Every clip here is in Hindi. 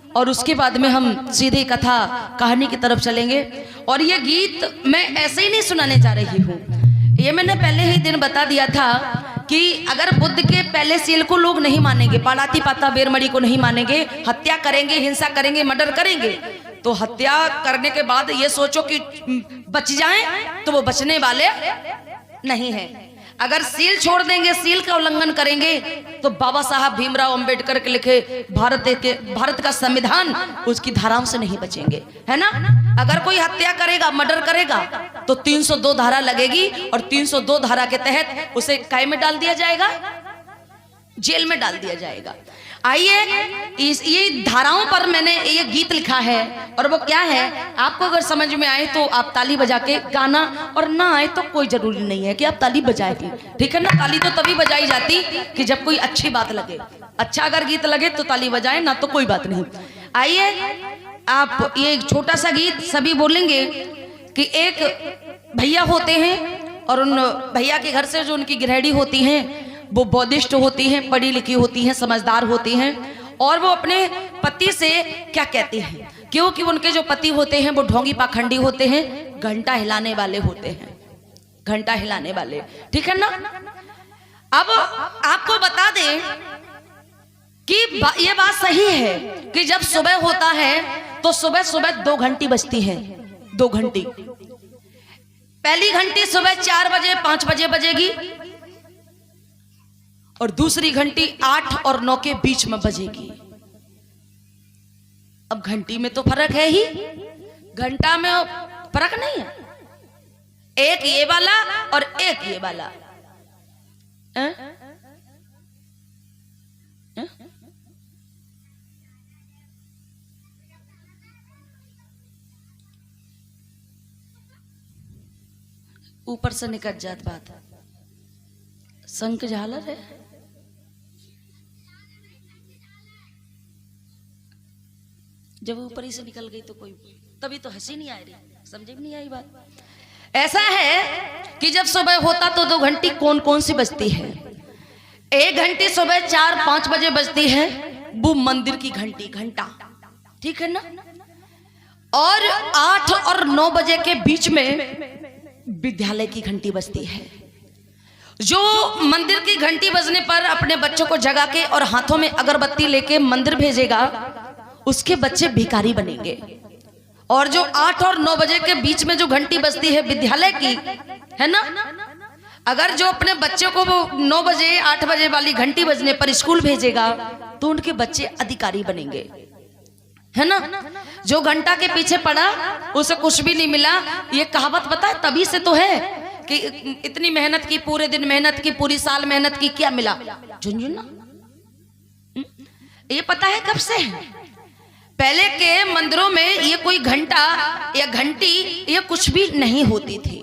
और उसके बाद में हम सीधे कथा कहानी की तरफ चलेंगे। और ये गीत मैं ऐसे ही नहीं सुनाने जा रही हूँ, ये मैंने पहले ही दिन बता दिया था कि अगर बुद्ध के पहले सील को लोग नहीं मानेंगे, पाड़ाती पाता बेरमड़ी को नहीं मानेंगे, हत्या करेंगे, हिंसा करेंगे, मर्डर करेंगे, तो हत्या करने के बाद ये सोचो कि बच जाएं, तो वो बचने वाले नहीं हैं। अगर सील छोड़ देंगे, सील का उल्लंघन करेंगे, तो बाबा साहब भीमराव अंबेडकर के लिखे भारत का संविधान, उसकी धाराओं से नहीं बचेंगे, है ना। अगर कोई हत्या करेगा, मर्डर करेगा, तो 302 धारा लगेगी और 302 धारा के तहत उसे काय में डाल दिया जाएगा, जेल में डाल दिया जाएगा। आइए, ये धाराओं पर मैंने ये गीत लिखा है, और वो क्या है, आपको अगर समझ में आए तो आप ताली बजा के गाना, और ना आए तो कोई जरूरी नहीं है कि आप ताली बजाएगी, ठीक है ना। ताली तो तभी बजाई जाती कि जब कोई अच्छी बात लगे, अच्छा अगर गीत लगे तो ताली बजाए, ना तो कोई बात नहीं। आइए, आप ये एक छोटा सा गीत सभी बोलेंगे कि एक भैया होते हैं, और उन भैया के घर से जो उनकी गृहिणी होती हैं वो बौद्धिस्ट होती हैं, पढ़ी लिखी होती हैं, समझदार होती हैं, और वो अपने पति से क्या कहती हैं, क्योंकि उनके जो पति होते हैं वो ढोंगी पाखंडी होते हैं, घंटा हिलाने वाले होते हैं, घंटा हिलाने वाले, ठीक है ना। अब आपको बता दें कि ये बात सही है कि जब सुबह होता है तो सुबह सुबह 2 घंटी बजती है, 2 घंटी। पहली घंटी सुबह 4 बजे 5 बजे बजेगी, और दूसरी घंटी 8 और 9 के बीच में बजेगी। अब घंटी में तो फर्क है ही, घंटा में फर्क नहीं है, एक ये वाला और एक ये वाला। ऊपर से निकल जात बात, शंख झालर है, जब ऊपर ही से निकल गई तो कोई, तभी तो हंसी नहीं आ रही, समझे नहीं आई बात। ऐसा है कि जब सुबह होता तो 2 घंटी कौन कौन सी बजती है। एक घंटी सुबह 4-5 बजे बजती है, वो मंदिर की घंटी, घंटा, ठीक है ना। और 8 और 9 बजे के बीच में विद्यालय की घंटी बजती है। जो मंदिर की घंटी बजने पर अपने बच्चों को जगा के और हाथों में अगरबत्ती लेके मंदिर भेजेगा, उसके बच्चे भिखारी बनेंगे। और जो 8 और 9 बजे के बीच में जो घंटी बजती है विद्यालय की, है ना, अगर जो अपने बच्चों को वो 9 बजे 8 बजे वाली घंटी बजने पर स्कूल भेजेगा, तो उनके बच्चे अधिकारी बनेंगे, है ना। जो घंटा के पीछे पड़ा उसे कुछ भी नहीं मिला, ये कहावत पता है तभी से तो है कि इतनी मेहनत की, पूरे दिन मेहनत की, पूरी साल मेहनत की, क्या मिला, झुनझुना। ये पता है कब से है। पहले के मंदिरों में ये कोई घंटा या घंटी ये कुछ भी नहीं होती थी।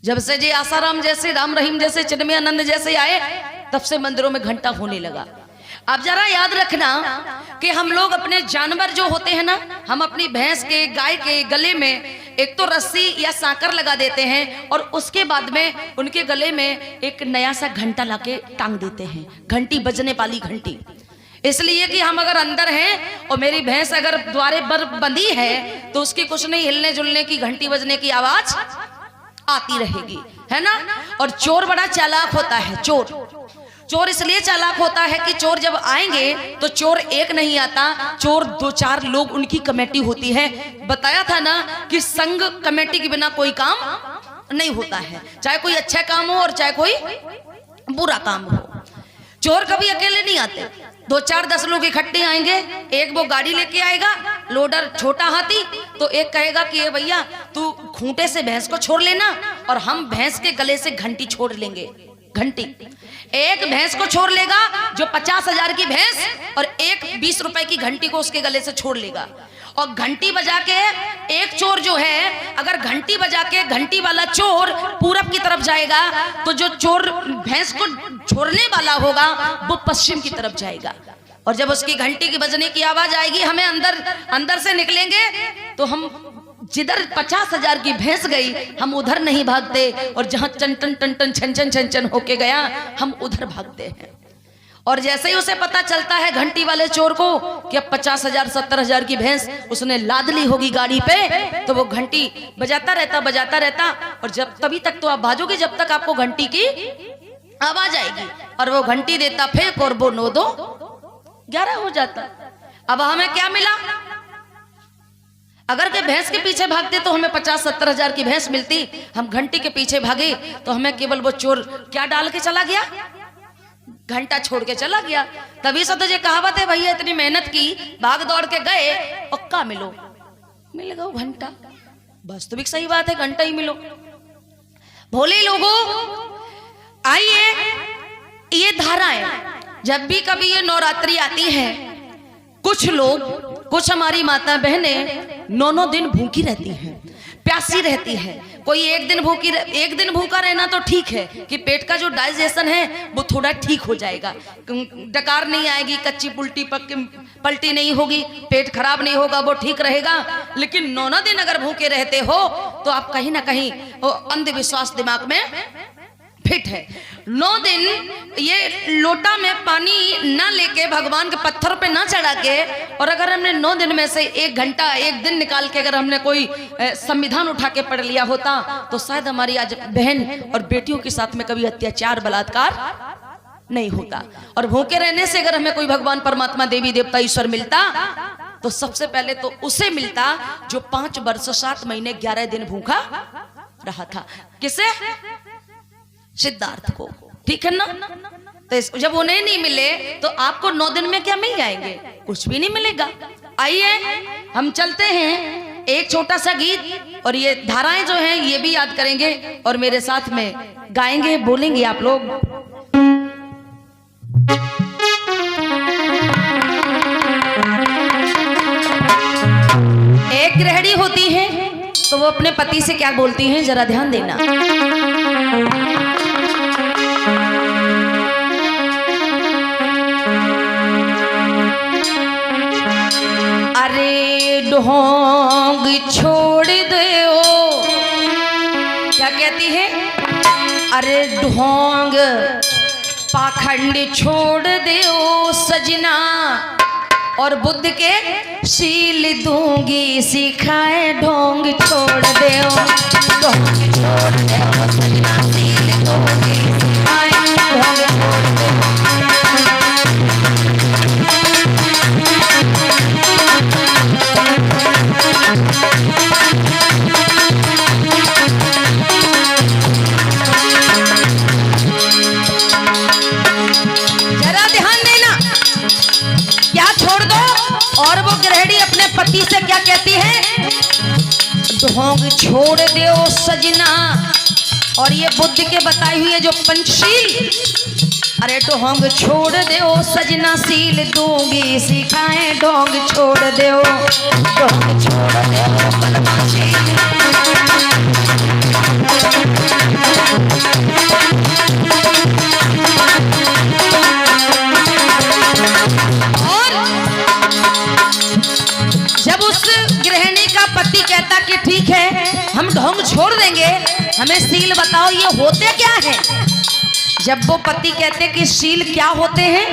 जब से जी आसाराम जैसे, राम रहीम जैसे, चिन्मयानंद जैसे आए, तब से मंदिरों में घंटा होने लगा। अब जरा याद रखना कि हम लोग अपने जानवर जो होते हैं ना, हम अपनी भैंस के, गाय के गले में एक तो रस्सी या सांकर लगा देते हैं, और उसके बाद में उनके गले में एक नया सा घंटा लाके टांग देते हैं, घंटी बजने वाली घंटी। इसलिए कि हम अगर अंदर हैं और मेरी भैंस अगर द्वारे पर बंधी है तो उसकी कुछ नहीं, हिलने जुलने की, घंटी बजने की आवाज आती रहेगी, है ना। और चोर बड़ा चालाक होता है, चोर इसलिए चालाक होता है कि चोर जब आएंगे तो चोर एक नहीं आता, चोर 2-4 लोग उनकी कमेटी होती है। बताया था ना कि संघ कमेटी के बिना कोई काम नहीं होता है, चाहे कोई अच्छा काम हो और चाहे कोई बुरा काम हो। चोर कभी अकेले नहीं आते, 2-4-10 लोग इकट्ठे आएंगे। एक वो गाड़ी लेके आएगा, लोडर छोटा हाथी, तो एक कहेगा कि ये भैया तू खूंटे से भैंस को छोड़ लेना और हम भैंस के गले से घंटी छोड़ लेंगे। घंटी एक भैंस को छोड़ लेगा जो 50,000 की भैंस, और एक 20 रुपए की घंटी को उसके गले से छोड़ लेगा। और घंटी बजा के एक चोर जो है, अगर घंटी बजा के घंटी वाला चोर पूरब की तरफ जाएगा, तो जो चोर भैंस को छोड़ने वाला होगा वो पश्चिम की तरफ जाएगा। और जब उसकी घंटी की बजने की आवाज आएगी, हमें अंदर से निकलेंगे, तो हम जिधर 50,000 की भैंस गई हम उधर नहीं भागते, और जहां टन टन टन टन छन छन छन छन होके गया हम उधर भागते हैं। और जैसे ही उसे पता चलता है घंटी वाले चोर को कि अब 50,000 70,000 की भैंस उसने लाद ली होगी गाड़ी पे, तो वो घंटी बजाता रहता और जब तभी तक तो आप भाजोगे जब तक आपको घंटी की आवाज आएगी। और वो घंटी देता फेंक और वो 9 2 11 हो जाता। अब हमें क्या मिला? अगर के भैंस के पीछे भागते तो हमें 50-70,000 की भैंस मिलती। हम घंटी के पीछे भागे तो हमें केवल वो चोर क्या डाल के चला गया? घंटा छोड़ के चला गया। तभी से तो ये कहावत है, भैया इतनी मेहनत की, भाग दौड़ के गए, पक्का मिल गया घंटा। वास्तविक सही बात है, घंटा ही मिलो। भोले लोगों, आइए, ये धाराएं जब भी कभी ये नवरात्रि आती है, कुछ हमारी माता बहनें 9 दिन भूखी रहती हैं, प्यासी रहती है। कोई एक दिन भूखा रहना तो ठीक है कि पेट का जो डाइजेशन है वो थोड़ा ठीक हो जाएगा, डकार नहीं आएगी, कच्ची पलटी नहीं होगी, पेट खराब नहीं होगा, वो ठीक रहेगा। लेकिन 9 दिन अगर भूखे रहते हो तो आप कहीं ना कहीं वो अंधविश्वास दिमाग में फिट है। 9 दिन ये लोटा में पानी ना लेके भगवान के पत्थर पे ना चढ़ा के, और अगर हमने 9 दिन में से 1 घंटा 1 दिन निकाल के अगर हमने कोई संविधान उठा के पढ़ लिया होता तो शायद हमारी आज बहन और बेटियों के साथ में कभी अत्याचार बलात्कार नहीं होता। और भूखे रहने से अगर हमें कोई भगवान परमात्मा देवी देवता ईश्वर मिलता तो सबसे पहले तो उसे मिलता जो 5 वर्ष 7 महीने 11 दिन भूखा रहा था। किसे? सिद्धार्थ को। ठीक है ना? तो जब उन्हें नहीं मिले तो आपको 9 दिन में क्या मिल जाएंगे? कुछ भी नहीं मिलेगा। आइए हम चलते हैं एक छोटा सा गीत, और ये धाराएं जो हैं ये भी याद करेंगे और मेरे साथ में गाएंगे, बोलेंगे आप लोग। एक गृहिणी होती है तो वो अपने पति से क्या बोलती हैं, जरा ध्यान देना। अरे ढोंग छोड़ दो, क्या कहती है? अरे ढोंग पाखंड छोड़ दो सजना, और बुद्ध के शील दूंगी सिखाए ढोंग छोड़ दो। ढोंग छोड़ दो सजना, शील दूंगी सिखाए ढोंग छोड़ दो। जरा ध्यान देना, क्या छोड़ दो? और वो गृहिणी अपने पति से क्या कहती है? ढोंग छोड़ दो सजना, और ये बुद्ध के बताई हुई है जो पंचशील। अरे ढोंग छोड़ दो सजना, सील दूंगी सिखाए ढोंग छोड़ दो। ढोंग छोड़ जब उस गृहिणी का पति कहता कि ठीक है हम ढोंग छोड़ देंगे, हमें सील बताओ ये होते क्या है। जब वो पति कहते कि सील क्या होते हैं,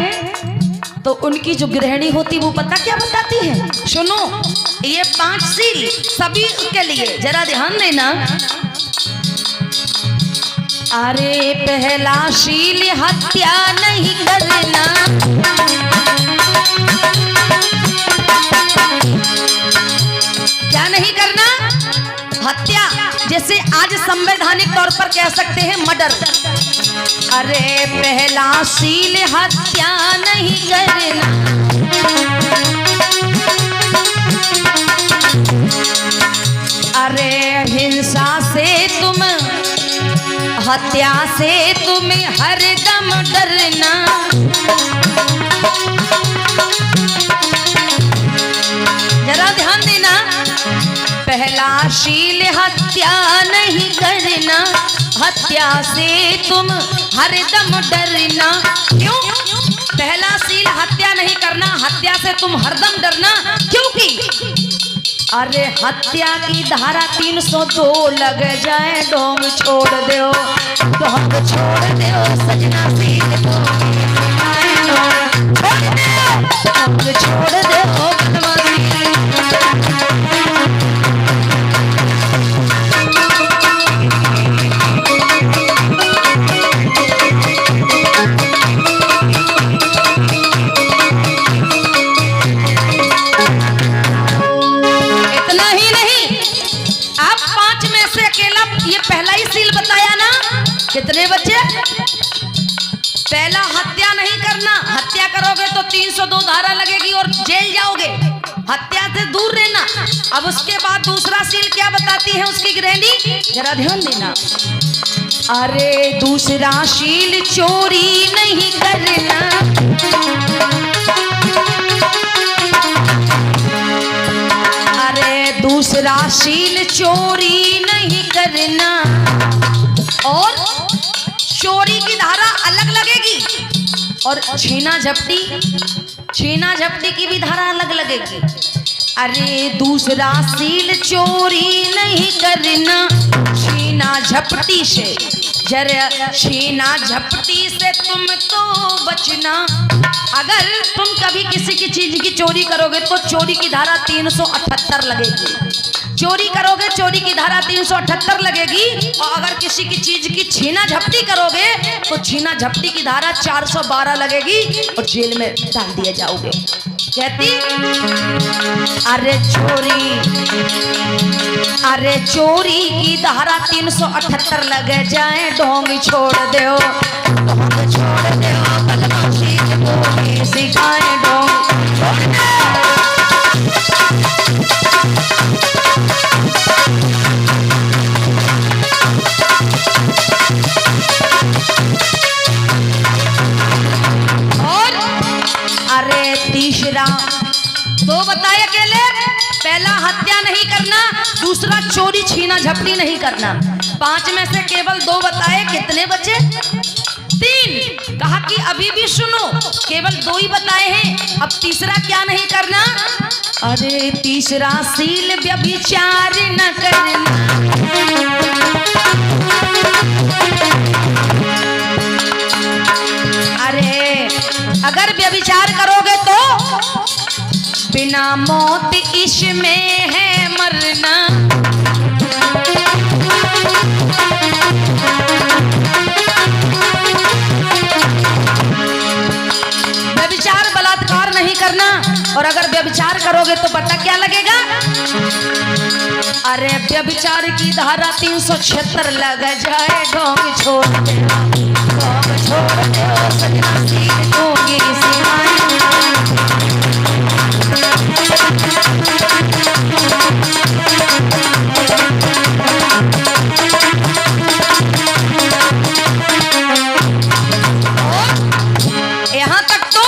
तो उनकी जो गृहिणी होती वो पता क्या बताती है? सुनो, ये 5 सील सभी के लिए, जरा ध्यान देना। अरे पहला सील हत्या नहीं करना, क्या नहीं करना? हत्या। जैसे आज संवैधानिक तौर पर कह सकते हैं मर्डर। अरे पहला सील हत्या नहीं करना, अरे हिंसा से तुम, हत्या से तुम हरदम डरना। जरा ध्यान देना, पहला शील हत्या नहीं करना, हत्या से तुम हरदम डरना। क्यों? पहला शील हत्या नहीं करना, हत्या से तुम हरदम डरना, क्योंकि अरे हत्या की धारा 302 लग जाए। ढोंग छोड़ दो, ढोंग छोड़ दो सजना, सील दूंगी सिखाए छोड़ दे ओ बदमाशी। इतना ही नहीं, आप 5 में से अकेला ये पहला ही सील बताया ना। कितने बच्चे? पहला हत्या नहीं करना, हत्या करोगे तो 302 धारा लगेगी और जेल जाओगे, हत्या से दूर रहना। अब उसके बाद दूसरा सील क्या बताती है उसकी गृहिणी, जरा ध्यान देना। अरे दूसरा सील चोरी नहीं करना, अरे दूसरा सील चोरी नहीं करना। और चोरी की धारा अलग लगेगी और छीना झपटी की भी धारा अलग लगेगी। अरे दूसरा सील चोरी नहीं करना, छीना झपटी से, जरा छीना झपटी से तुम तो बचना। अगर तुम कभी किसी की चीज की चोरी करोगे तो चोरी की धारा 378 लगेगी। चोरी करोगे चोरी की धारा 378 लगेगी। और अगर किसी की चीज की छीना झपटी करोगे तो छीना झपटी की धारा 412 लगेगी और जेल में डाल दिए जाओगे। कहती अरे चोरी की धारा 378 लगे जाए, ढोंग छोड़ दो, ढोंग छोड़ दो, बदमाशी को सिखाए ढोंग छोड़ दो। अरे तीसरा दो बताए अकेले, पहला हत्या नहीं करना, दूसरा चोरी छीना झपटी नहीं करना। 5 में से केवल 2 बताए, कितने बचे? 3। कहा कि अभी भी सुनो, केवल 2 ही बताए हैं, अब तीसरा क्या नहीं करना? अरे तीसरा सील व्यभिचार न करना। अरे अगर व्यभिचार करोगे तो बिना मौत इसमें है मरना। व्यभिचार बलात्कार नहीं करना, और अगर व्यभिचार करोगे तो पता क्या लगेगा? अरे व्यभिचार की धारा 376 लग जाए, ढोंग छोड़ दे, ढोंग छोड़ दे, सजना सील दूंगी सिवाय। यहाँ तक तो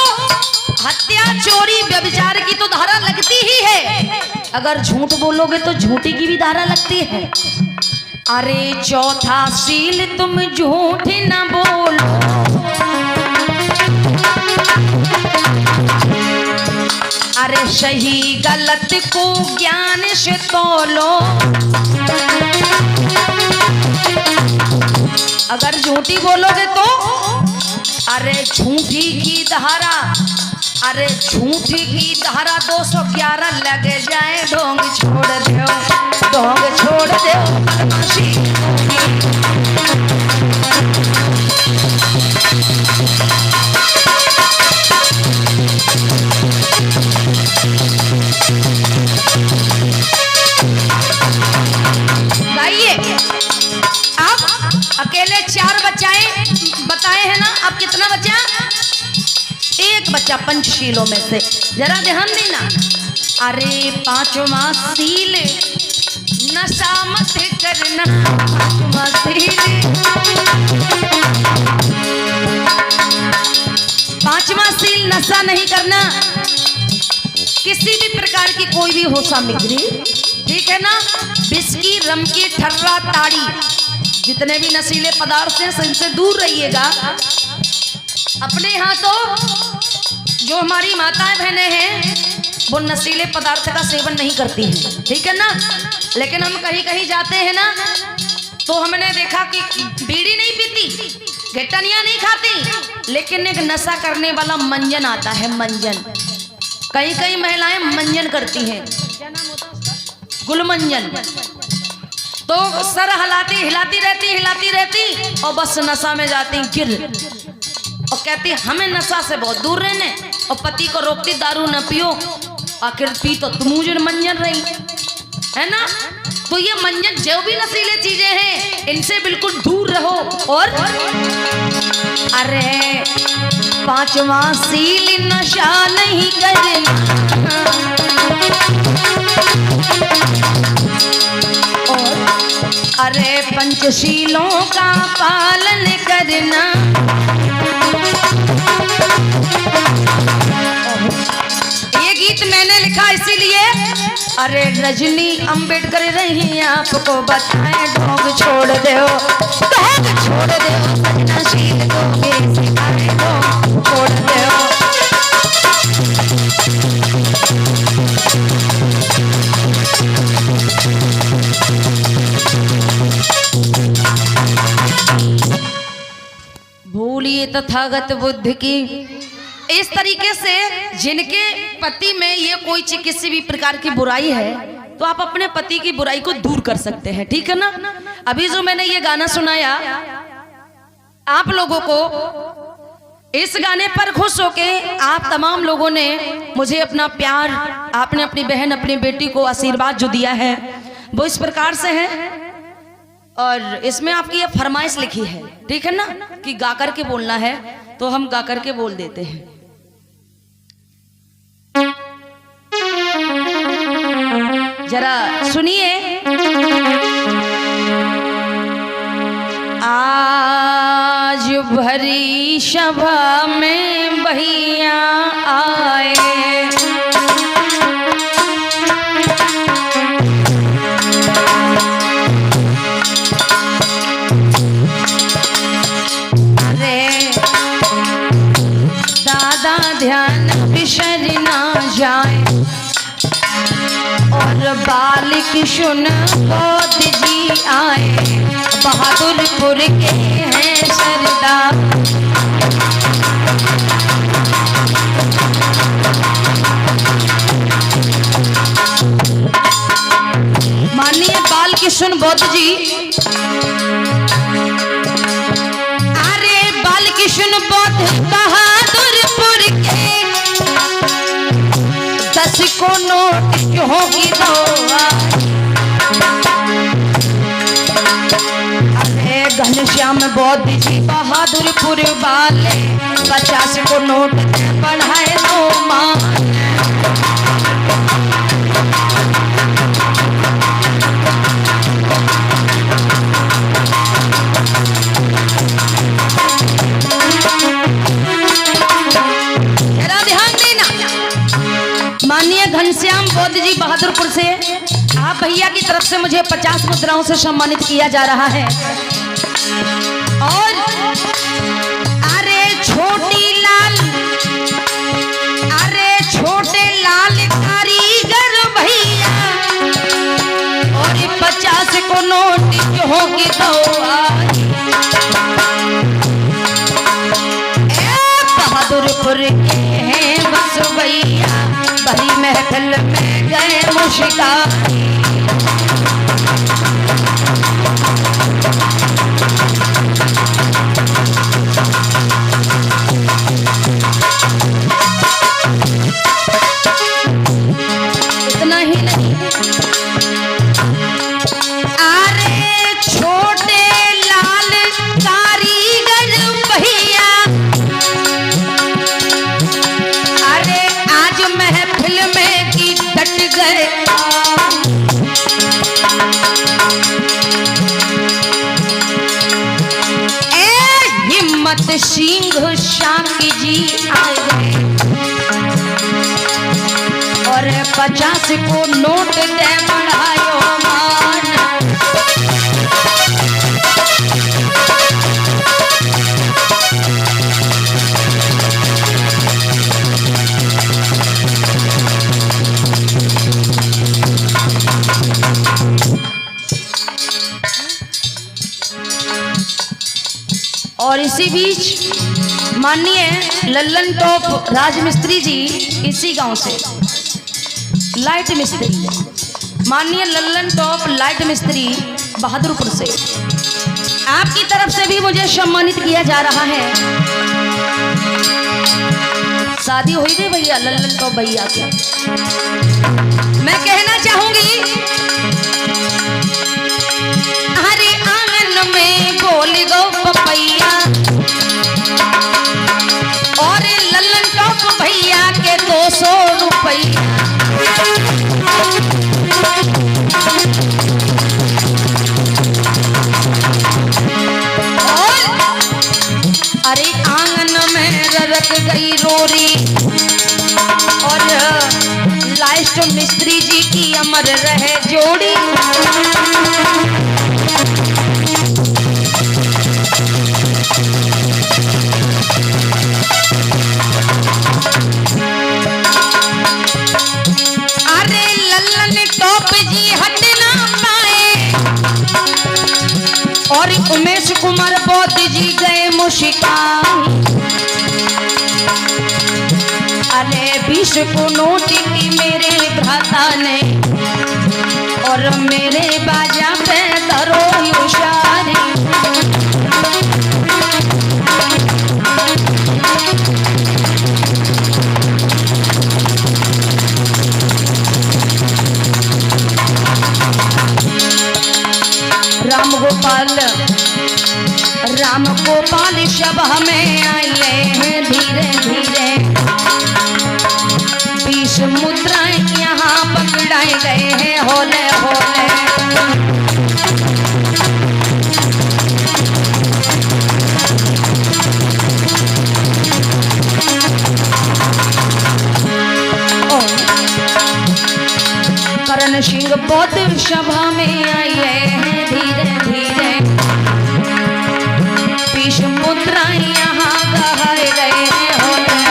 हत्या चोरी व्यभिचार की तो धारा लगती ही है, अगर झूठ बोलोगे तो झूठी की भी धारा लगती है। अरे चौथा सील तुम झूठ न बोलो, अरे सही गलत को ज्ञान से तोलो। अगर झूठी बोलोगे तो अरे झूठी की धारा, अरे झूठी की धारा 211 लग जाए, ढोंग छोड़ दो, ढोंग छोड़ दो, बदमाशी गाइए। आप अकेले 4 बताए हैं ना, अब कितना बचा? 1 बचा पंचशीलों में से, जरा ध्यान देना। अरे 5वां सील नशा मत करना, 5वां सील, 5वां सील नशा नहीं करना। किसी भी प्रकार की कोई भी हो सामग्री, ठीक है ना, बिस्की, रम की, ठर्रा, ताड़ी, जितने भी नशीले पदार्थ हैं इनसे दूर रहिएगा। अपने यहाँ तो जो हमारी माताएं बहनें हैं वो नशीले पदार्थ का सेवन नहीं करती हैं, ठीक है ना। लेकिन हम कहीं कहीं जाते हैं ना तो हमने देखा कि बीड़ी नहीं पीती, घटनियां नहीं खाती, लेकिन एक नशा करने वाला मंजन आता है, मंजन। कई कई महिलाएं मंजन करती हैं, गुलमंजन। तो सर हिलाती रहती और बस नशा में जाती गिर, और कहती हमें नशा से बहुत दूर रहने, और पति को रोकती दारू न पियो, आखिर पी तो तुम मुझे मंजन रही है ना। तो ये मंजन जो भी नशीले चीजें हैं इनसे बिल्कुल दूर रहो। और अरे पांचवा सील नशा नहीं करना, और अरे पंचशीलों का पालन करना। ये गीत मैंने लिखा इसीलिए, अरे रजनी अंबेडकर रही आपको बताएं, ढोंग छोड़ दो, ढोंग छोड़ दो, सजनाशील दोगे सिखाए, ढोंग छोड़ दो। भूलिए तथागत बुद्ध की। इस तरीके से जिनके पति में ये कोई किसी भी प्रकार की बुराई है तो आप अपने पति की बुराई को दूर कर सकते हैं, ठीक है ना। अभी जो मैंने ये गाना सुनाया आप लोगों को, इस गाने पर खुश होके आप तमाम लोगों ने मुझे अपना प्यार, आपने अपनी बहन अपनी बेटी को आशीर्वाद जो दिया है वो इस प्रकार से है। और इसमें आपकी ये फरमाइश लिखी है, ठीक है ना, कि गा करके बोलना है, तो हम गा करके बोल देते हैं। जरा सुनिए। आज भरी सभा में भैया आए, ध्यान बिसर ना जाए, और बालिक सुन बोध जी आए, बहादुरपुर के हैं सरदार। माननीय बालकिशन बौद्ध जी, अरे बालकिशन बौद्ध बहादुरपुर के 10 को नोट होगी दो, अरे घनश्याम बौद्ध जी बहादुरपुर वाले 50 को नोट बढ़ाए दो मान। माननीय घनश्याम बौद्ध जी बहादुरपुर से आप भैया की तरफ से मुझे 50 मुद्राओं से सम्मानित किया जा रहा है। और अरे छोटे लाल कारीगर भैया, और 50 को नोट होगी दो, बहादुरपुर के हैं बस भैया, बड़ी महफिल में गए मुशिकारी। इतना ही नहीं, अरे छोटे लाल कारीगर भैया, अरे आज महफिल में की डट गए, हिम्मत सिंह शाकी जी आए, और 50 को नोट दे बढ़ायो मान। और इसी बीच माननीय लल्लन टॉप राजमिस्त्री जी इसी गांव से, लाइट मिस्त्री, माननीय लल्लन टॉप लाइट मिस्त्री बहादुरपुर से, आपकी तरफ से भी मुझे सम्मानित किया जा रहा है। शादी हुई गई भैया लल्लन टॉप भैया की। मैं कहना चाहूंगी, हरे आंगन में बोल गो पपैया और लल्लन टॉप भैया के 200 रुपया। अरे आंगन में ररक गई रोरी और लाइट मिस्त्री जी की अमर रहे जोड़ी। अरे लल्लन टॉप जी हट ना पाए और उमेश कुमार बौद्ध जी गए मुशिकाई। अरे 20 को नोट की मेरे भ्राता ने और मेरे बाजा पे धरो उशारी। राम गोपाल शब हमें आए हैं धीरे धीरे। 20 मुद्राएं यहाँ पकड़ाए गए हैं होले होले। करण सिंह बौद्ध सभा में आए हैं धीरे धीरे। 20 मुद्राएं यहाँ गहाए गए हैं होले।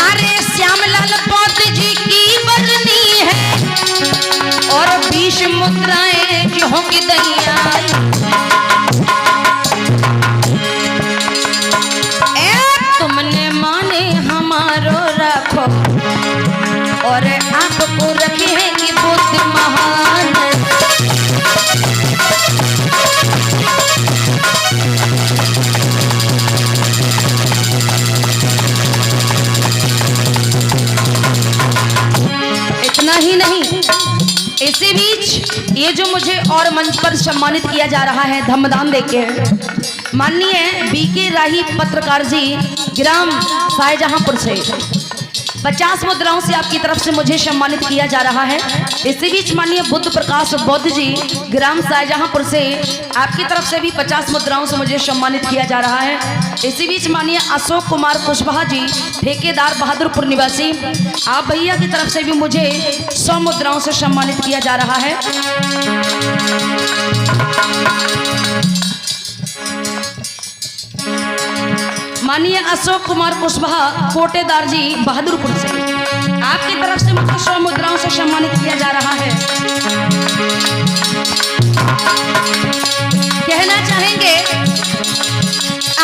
अरे श्यामलाल बौद्ध जी की बरनी है और 20 मुद्राएं गेहूं की दैया। तुमने माने हमारो रखो और आपको रखे हैं कि बुद्ध महान। इतना ही नहीं, इसी बीच ये जो मुझे और मंच पर सम्मानित किया जा रहा है धम्मदान देके, माननीय बीके राही पत्रकार जी ग्राम शाहजहांपुर से 50 मुद्राओं से आपकी तरफ से मुझे सम्मानित किया जा रहा है। इसी बीच माननीय बुद्ध प्रकाश बौद्ध जी ग्राम शाहजहांपुर से आपकी तरफ से भी 50 मुद्राओं से मुझे सम्मानित किया जा रहा है। इसी बीच माननीय अशोक कुमार कुशवाहा जी ठेकेदार बहादुरपुर निवासी, आप भैया की तरफ से भी मुझे 100 मुद्राओं से सम्मानित किया जा रहा है। माननीय अशोक कुमार कुशवाहा कोटेदार जी बहादुरपुर से, आपकी तरफ से मुझे 100 मुद्राओं से सम्मानित किया जा रहा है। कहना चाहेंगे,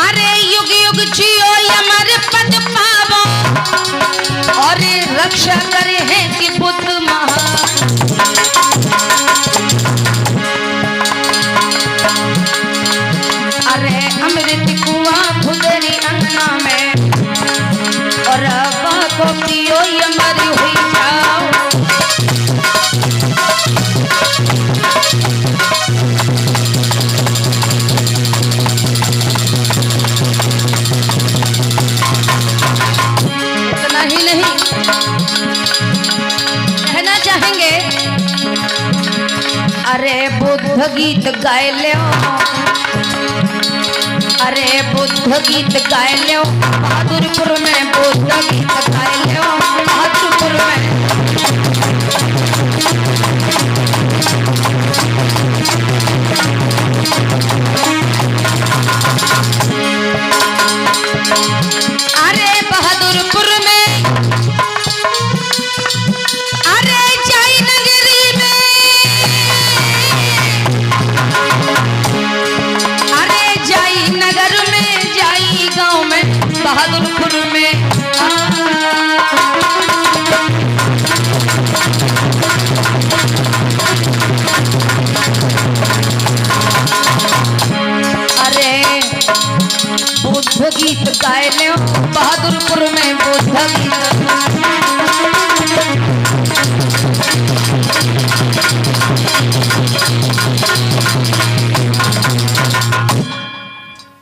अरे युग युग जियो अमर पद पावो और रक्षा करे हैं कि बुद्ध महान। अरे अमृत कुआं खुदरी अंगना में और को पियो मरी हुई जाओ। इतना ही नहीं, कहना चाहेंगे, अरे बुद्ध गीत गाए लो, अरे बुद्ध गीत गाए लो बहादुरपुर में, बुद्ध गीत गाए लो बहादुरपुर में। अरे बहादुरपुर में बुद्ध गीत गाए ले बहादुरपुर में बुद्ध गीत।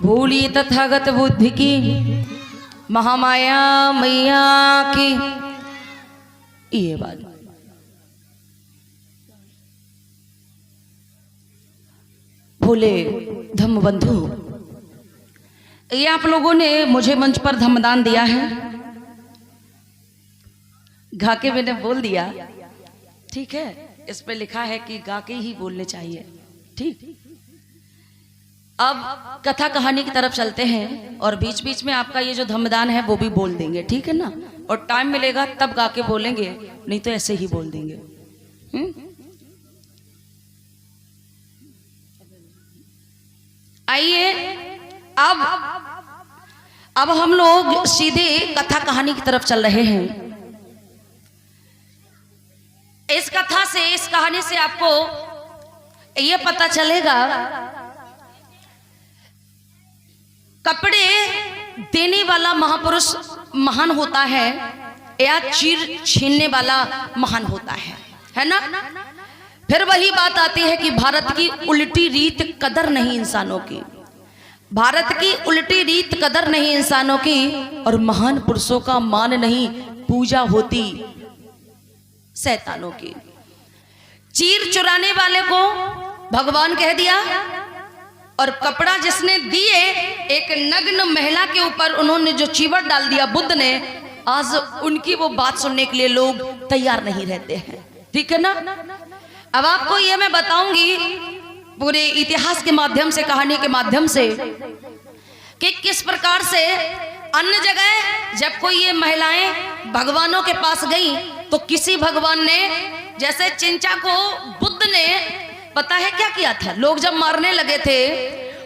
भूलिए तथागत बुद्धि की महामाया मैया की। ये बात भोले धम्म बंधु, ये आप लोगों ने मुझे मंच पर धम्मदान दिया है, गा के मैंने बोल दिया, ठीक है। इस पे लिखा है कि गा के ही बोलने चाहिए, ठीक। अब कथा कहानी की तरफ चलते हैं और बीच बीच में आपका ये जो धम्मदान है वो भी बोल देंगे, ठीक है ना। और टाइम मिलेगा तब गा के बोलेंगे, नहीं तो ऐसे ही बोल देंगे। आइए अब हम लोग सीधे कथा कहानी की तरफ चल रहे हैं। इस कथा से, इस कहानी से आपको ये पता चलेगा कपड़े देने वाला महापुरुष महान होता है या चीर छीनने वाला महान होता है ना। फिर वही बात आती है कि भारत की उल्टी रीत कदर नहीं इंसानों की, भारत की उल्टी रीत कदर नहीं इंसानों की, और महान पुरुषों का मान नहीं पूजा होती शैतानों की। चीर चुराने वाले को भगवान कह दिया, और कपड़ा जिसने दिए एक नग्न महिला के ऊपर उन्होंने जो चीवट डाल दिया बुद्ध ने, आज उनकी वो बात सुनने के लिए लोग तैयार नहीं रहते हैं, ठीक है ना। अब आपको ये मैं बताऊंगी पूरे इतिहास के माध्यम से, कहानी के माध्यम से, कि किस प्रकार से अन्य जगह जब कोई ये महिलाएं भगवानों के पास गई तो किसी भगवान ने, जैसे चिंचा को बुद्ध ने, पता है क्या किया था, लोग जब मारने लगे थे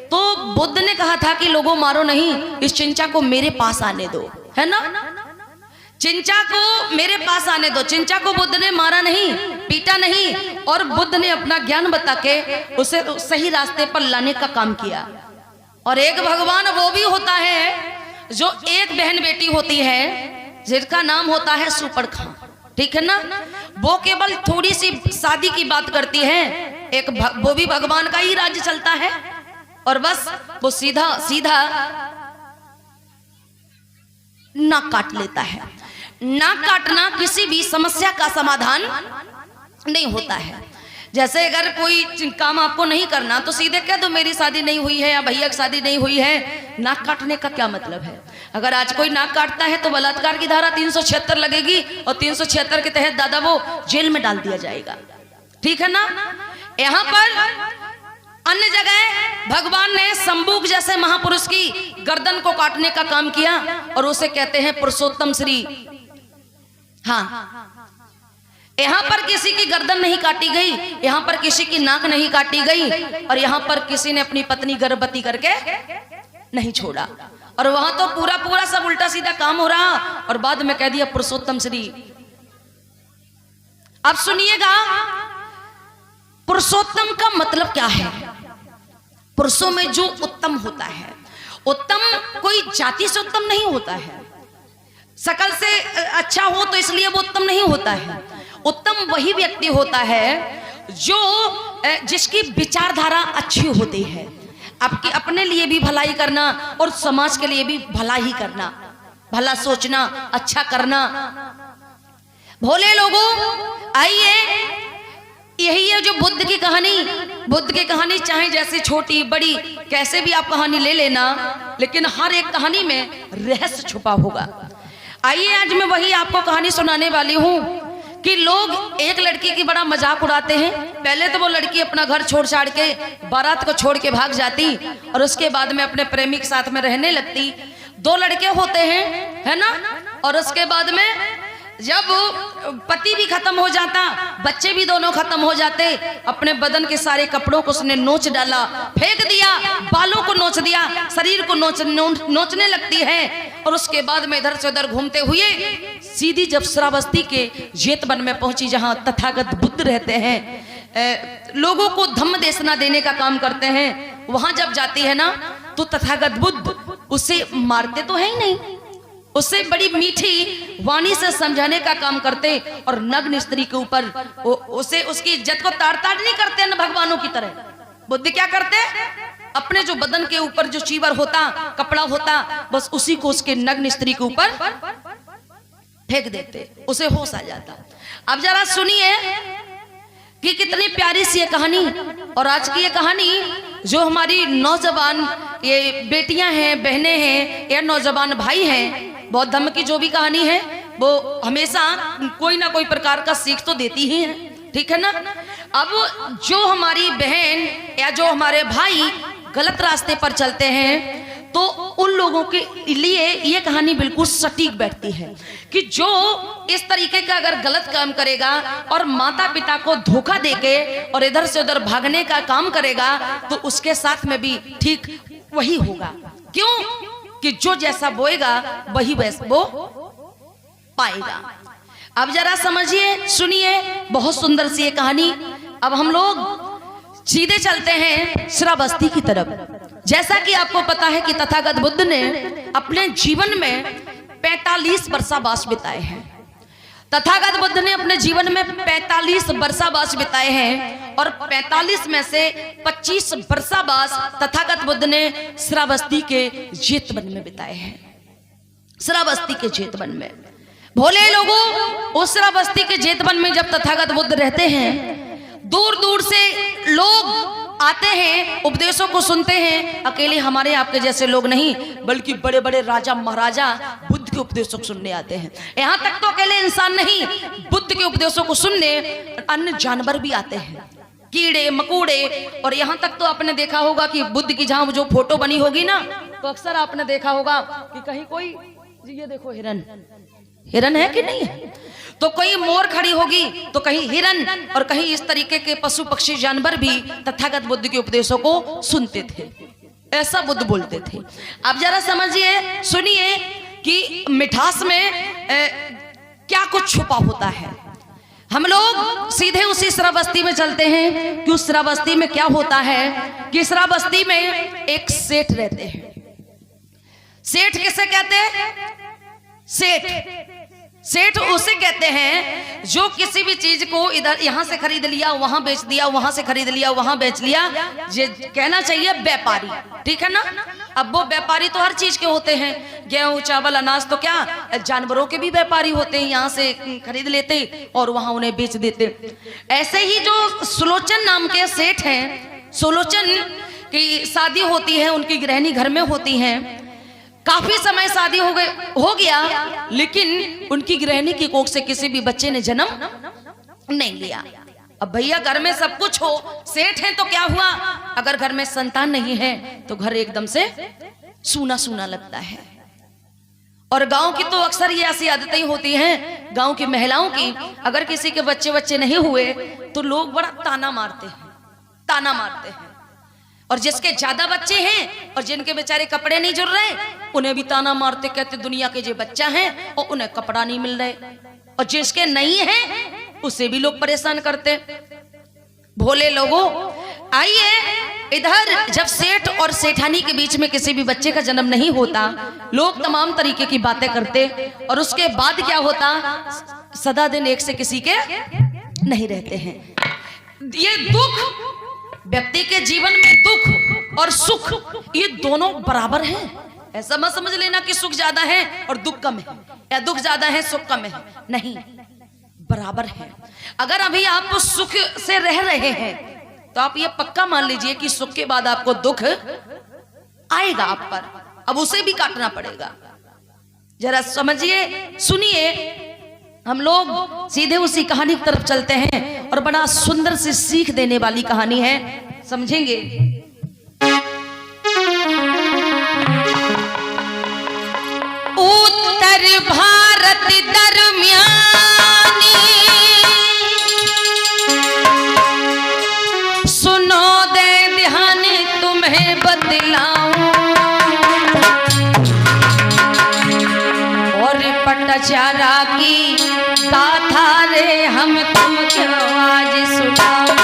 तो बुद्ध ने कहा था कि लोगों मारो नहीं, इस चिंचा को मेरे पास आने दो, है ना। चिंचा को मेरे पास आने दो। चिंचा को बुद्ध ने मारा नहीं, पीटा नहीं, और बुद्ध ने अपना ज्ञान बता के उसे सही रास्ते पर लाने का काम किया। और एक भगवान वो भी होता है जो एक बहन बेटी होती है जिसका नाम होता है सुपर्णखा, ठीक है ना। वो केवल थोड़ी सी शादी की बात करती है, एक वो भी भगवान का ही राज्य चलता है, और बस वो सीधा सीधा नाक काट लेता है। नाक काटना किसी भी समस्या का समाधान नहीं होता है। जैसे अगर कोई काम आपको नहीं करना तो सीधे कह दो मेरी शादी नहीं हुई है या भैया की शादी नहीं हुई है। नाक काटने का क्या मतलब है? अगर आज कोई नाक काटता है तो बलात्कार की धारा 376 लगेगी और 376 के तहत दादा वो जेल में डाल दिया जाएगा, ठीक है ना। यहाँ पर अन्य जगह भगवान ने शंबुक जैसे महापुरुष की गर्दन को काटने का काम किया और उसे कहते हैं पुरुषोत्तम श्री। हाँ, यहाँ पर किसी की गर्दन नहीं काटी गई, यहाँ पर किसी की नाक नहीं काटी गई, और यहाँ पर किसी ने अपनी पत्नी गर्भवती करके नहीं छोड़ा, और वहां तो पूरा पूरा सब उल्टा सीधा काम हो रहा, और बाद में कह दिया पुरुषोत्तम श्री। अब सुनिएगा पुरुषोत्तम का मतलब क्या है। पुरुषों में जो उत्तम होता है, उत्तम कोई जाति से उत्तम नहीं होता है, शकल से अच्छा हो तो इसलिए वो उत्तम नहीं होता है। उत्तम वही व्यक्ति होता है जो जिसकी विचारधारा अच्छी होती है, आपकी अपने लिए भी भलाई करना और समाज के लिए भी भला ही करना, भला सोचना, अच्छा करना। भोले लोगों आइए, यही है जो बुद्ध की कहानी। बुद्ध की कहानी चाहे जैसे छोटी बड़ी कैसे भी आप कहानी ले लेना, लेकिन हर एक कहानी में रहस्य छुपा होगा। आइए आज मैं वही आपको कहानी सुनाने वाली हूँ कि लोग एक लड़की की बड़ा मजाक उड़ाते हैं। पहले तो वो लड़की अपना घर छोड़ छाड़ के बारात को छोड़ के भाग जाती और उसके बाद में अपने प्रेमी के साथ में रहने लगती। दो लड़के होते हैं, है ना, और उसके बाद में जब पति भी खत्म हो जाता, बच्चे भी दोनों खत्म हो जाते, अपने बदन के सारे कपड़ों को उसने नोच डाला, फेंक दिया, बालों को नोच दिया, शरीर को नोचने लगती है, और उसके बाद में इधर से उधर घूमते हुए सीधी जब श्रावस्ती के जेतवन में पहुंची, जहां तथागत बुद्ध रहते हैं, लोगों को धम्म देशना देने का काम करते हैं, वहां जब जाती है ना तो तथागत बुद्ध उसे मारते तो है ही नहीं, उससे बड़ी मीठी वाणी से समझाने का काम करते और नग्न स्त्री के ऊपर उसे उसकी इज्जत को ताड़ ताड़ नहीं करते न भगवानों की तरह। बुद्धि क्या करते, अपने जो बदन के ऊपर जो चीवर होता, कपड़ा होता, बस उसी को उसके नग्न स्त्री के ऊपर फेंक देते, उसे होश आ जाता। अब जरा सुनिए कि कितनी प्यारी सी ये कहानी। और आज की ये कहानी जो हमारी नौजवान ये बेटियां हैं, बहनें हैं या नौजवान भाई हैं, बौद्ध धर्म की जो भी कहानी है वो हमेशा कोई ना कोई प्रकार का सीख तो देती ही है, ठीक है ना। अब जो हमारी बहन या जो हमारे भाई गलत रास्ते पर चलते हैं तो उन लोगों के लिए ये कहानी बिल्कुल सटीक बैठती है कि जो इस तरीके का अगर गलत काम करेगा और माता पिता को धोखा देके और इधर से उधर भागने का काम करेगा तो उसके साथ में भी ठीक वही होगा। क्यों कि जो जैसा बोएगा वही वैसा वो पाएगा। अब जरा समझिए, सुनिए, बहुत सुंदर सी ये कहानी। अब हम लोग सीधे चलते हैं श्रावस्ती की तरफ। जैसा कि आपको पता है कि तथागत बुद्ध ने अपने जीवन में 45 वर्षावास बिताए हैं। तथागत बुद्ध ने अपने जीवन में 45 वर्षावास बिताए हैं और 45 में से 25 वर्षावास तथागत बुद्ध ने श्रावस्ती के जेतवन में बिताए हैं। श्रावस्ती के जेतवन में भोले लोगों, उस श्रावस्ती के जेतवन में जब तथागत बुद्ध रहते हैं, दूर दूर से लोग आते हैं, उपदेशों को सुनते हैं। अकेले हमारे आपके जैसे लोग नहीं, बल्कि बड़े बड़े राजा महाराजा बुद्ध के उपदेशों को सुनने आते हैं। यहाँ तक तो अकेले इंसान नहीं, बुद्ध के उपदेशों को सुनने अन्य जानवर भी आते हैं, कीड़े मकोड़े। और यहाँ तक तो आपने देखा होगा कि बुद्ध की जहाँ जो फोटो बनी होगी ना, तो अक्सर आपने देखा होगा कि कहीं कोई, ये देखो हिरन, हिरन है कि नहीं है, तो कहीं मोर खड़ी होगी तो कहीं हिरन, और कहीं इस तरीके के पशु पक्षी जानवर भी तथागत बुद्ध के उपदेशों को सुनते थे। ऐसा बुद्ध बोलते थे। अब जरा समझिए, सुनिए कि मिठास में क्या कुछ छुपा होता है। हम लोग सीधे उसी श्रावस्ती में चलते हैं कि उस श्रावस्ती में क्या होता है कि श्रावस्ती में एक सेठ रहते हैं। सेठ किसे कहते हैं? सेठ उसे कहते हैं जो किसी भी चीज को इधर यहां से खरीद लिया, वहां बेच दिया, वहां से खरीद लिया, वहां बेच लिया, ये कहना चाहिए व्यापारी, ठीक है ना। अब वो व्यापारी तो हर चीज के होते हैं, गेहूं चावल अनाज, तो क्या जानवरों के भी व्यापारी होते हैं, यहाँ से खरीद लेते और वहां उन्हें बेच देते। ऐसे ही जो सुलोचन नाम के सेठ हैं, सुलोचन की शादी होती है, उनकी गृहिणी घर में होती है। काफी समय शादी हो गया, लेकिन उनकी गृहिणी की कोख से किसी भी बच्चे ने जन्म नहीं लिया। अब भैया घर में सब कुछ हो, सेठ है तो क्या हुआ, अगर घर में संतान नहीं है तो घर एकदम से सूना सूना लगता है। और गांव की तो अक्सर ये ऐसी आदतें होती हैं, गांव की महिलाओं की, अगर किसी के बच्चे नहीं हुए तो लोग बड़ा ताना मारते हैं। और जिसके ज्यादा बच्चे हैं और जिनके बेचारे कपड़े नहीं जुड़ रहे, उन्हें भी ताना मारते, कहते दुनिया के जो बच्चा है और उन्हें कपड़ा नहीं मिल रहे। और जिसके नहीं है उसे भी लोग परेशान करते। भोले लोगों, आइए इधर, जब सेठ और सेठानी के बीच में किसी भी बच्चे का जन्म नहीं होता, लोग तमाम तरीके की बातें करते। और उसके बाद क्या होता, सदा दिन एक से किसी के नहीं रहते हैं। ये दुख, व्यक्ति के जीवन में दुख और सुख ये दोनों बराबर हैं। ऐसा मत समझ लेना कि सुख ज्यादा है और दुख कम है, या दुख ज्यादा है सुख कम है, नहीं, बराबर है। अगर अभी आप सुख से रह रहे हैं तो आप ये पक्का मान लीजिए कि सुख के बाद आपको दुख आएगा आप पर, अब उसे भी काटना पड़ेगा। जरा समझिए, सुनिए, हम लोग सीधे उसी कहानी की तरफ चलते हैं और बड़ा सुंदर से सीख देने वाली कहानी है, समझेंगे। उत्तर भारत दरमियानी सुनो दे ध्यान तुम्हें बतलाऊं, और पटचारा की गाथा रे हम तुमको आज सुनाओ।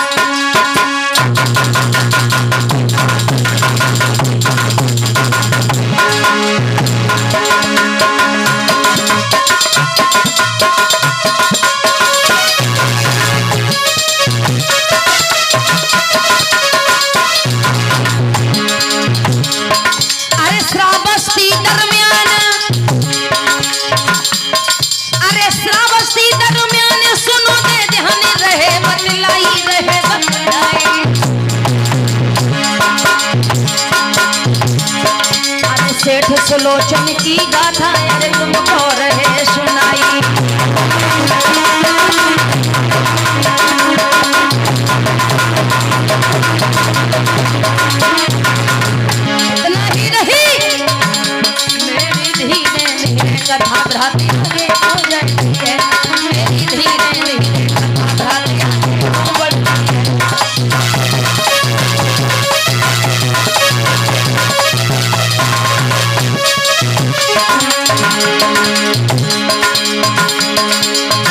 सुलोचन की गाथा अरे तुमको रहे सुनाई। इतना ही नहीं मेरी धीरे धीरे कथा भ्राती आगे हो जाती है, मेरी धीरे धीरे कथा भ्राती आगे बढ़ती है।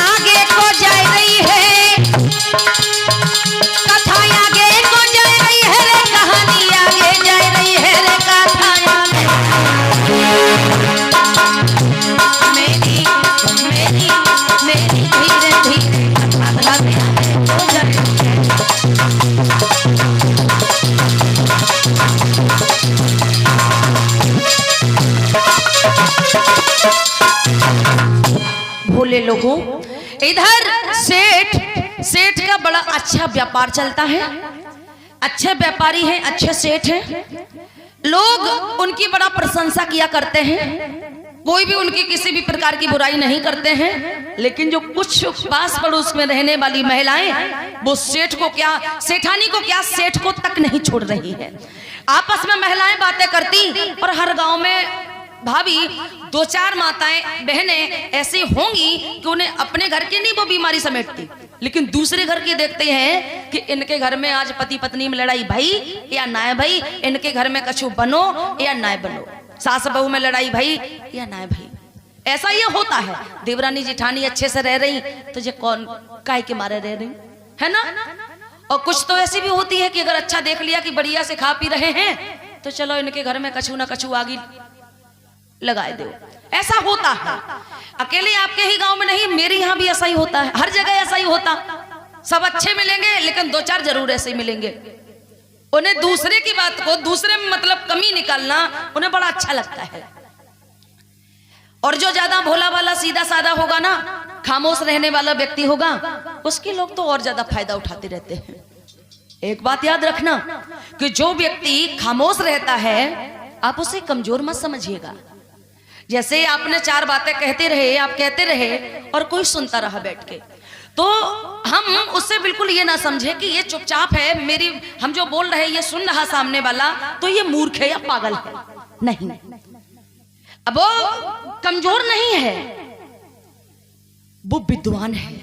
आगे को जा रही है कथा, आगे को जा रही है रे कहानी, आगे जा रही है रे कथा। मेरी मेरी मेरी धीरे धीरे कथा भ्राती आगे हो जाती है। भोले लोगों, इधर सेठ का बड़ा अच्छा व्यापार चलता है, अच्छे व्यापारी हैं, अच्छे सेठ हैं, लोग उनकी बड़ा प्रशंसा किया करते हैं, कोई भी उनकी किसी भी प्रकार की बुराई नहीं करते हैं। लेकिन जो कुछ पास पड़ोस में रहने वाली महिलाएं वो सेठ को क्या, सेठानी को क्या, सेठ को तक नहीं छोड़ रही है। आपस में महिलाएं बातें करती और हर गांव में भाभी दो चार माताएं बहनें ऐसी होंगी कि उन्हें अपने घर की नहीं वो बीमारी समेटती, लेकिन दूसरे घर की देखते हैं कि इनके घर में आज पति पत्नी में लड़ाई भाई या ना भाई, इनके घर में कछु बनो या ना बनो, सास बहू में लड़ाई भाई या ना भाई। ऐसा ये होता है। देवरानी जिठानी अच्छे से रह रही तो ये कौन काय के मारे रह रही है ना। और कुछ तो ऐसी भी होती है कि अगर अच्छा देख लिया कि बढ़िया से खा पी रहे हैं तो चलो इनके घर में कछु ना कछु आगी लगाए दो। ऐसा होता है। अकेले आपके ही गांव में नहीं, मेरे यहाँ भी ऐसा ही होता है, हर जगह ऐसा ही होता। सब अच्छे मिलेंगे लेकिन दो चार जरूर ऐसे ही मिलेंगे। उन्हें दूसरे की बात को, दूसरे में मतलब कमी निकालना उन्हें बड़ा अच्छा लगता है। और जो ज्यादा भोला वाला सीधा साधा होगा ना, खामोश रहने वाला व्यक्ति होगा, उसके लोग तो और ज्यादा फायदा उठाते रहते हैं। एक बात याद रखना कि जो व्यक्ति खामोश रहता है आप उसे कमजोर मत समझिएगा। जैसे आपने चार बातें कहते रहे, आप कहते रहे और कोई सुनता रहा बैठ के, तो हम उससे बिल्कुल ये ना समझे कि ये चुपचाप है, मेरी हम जो बोल रहे ये सुन रहा सामने वाला तो ये मूर्ख है या पागल है। नहीं, अब वो कमजोर नहीं है, वो विद्वान है।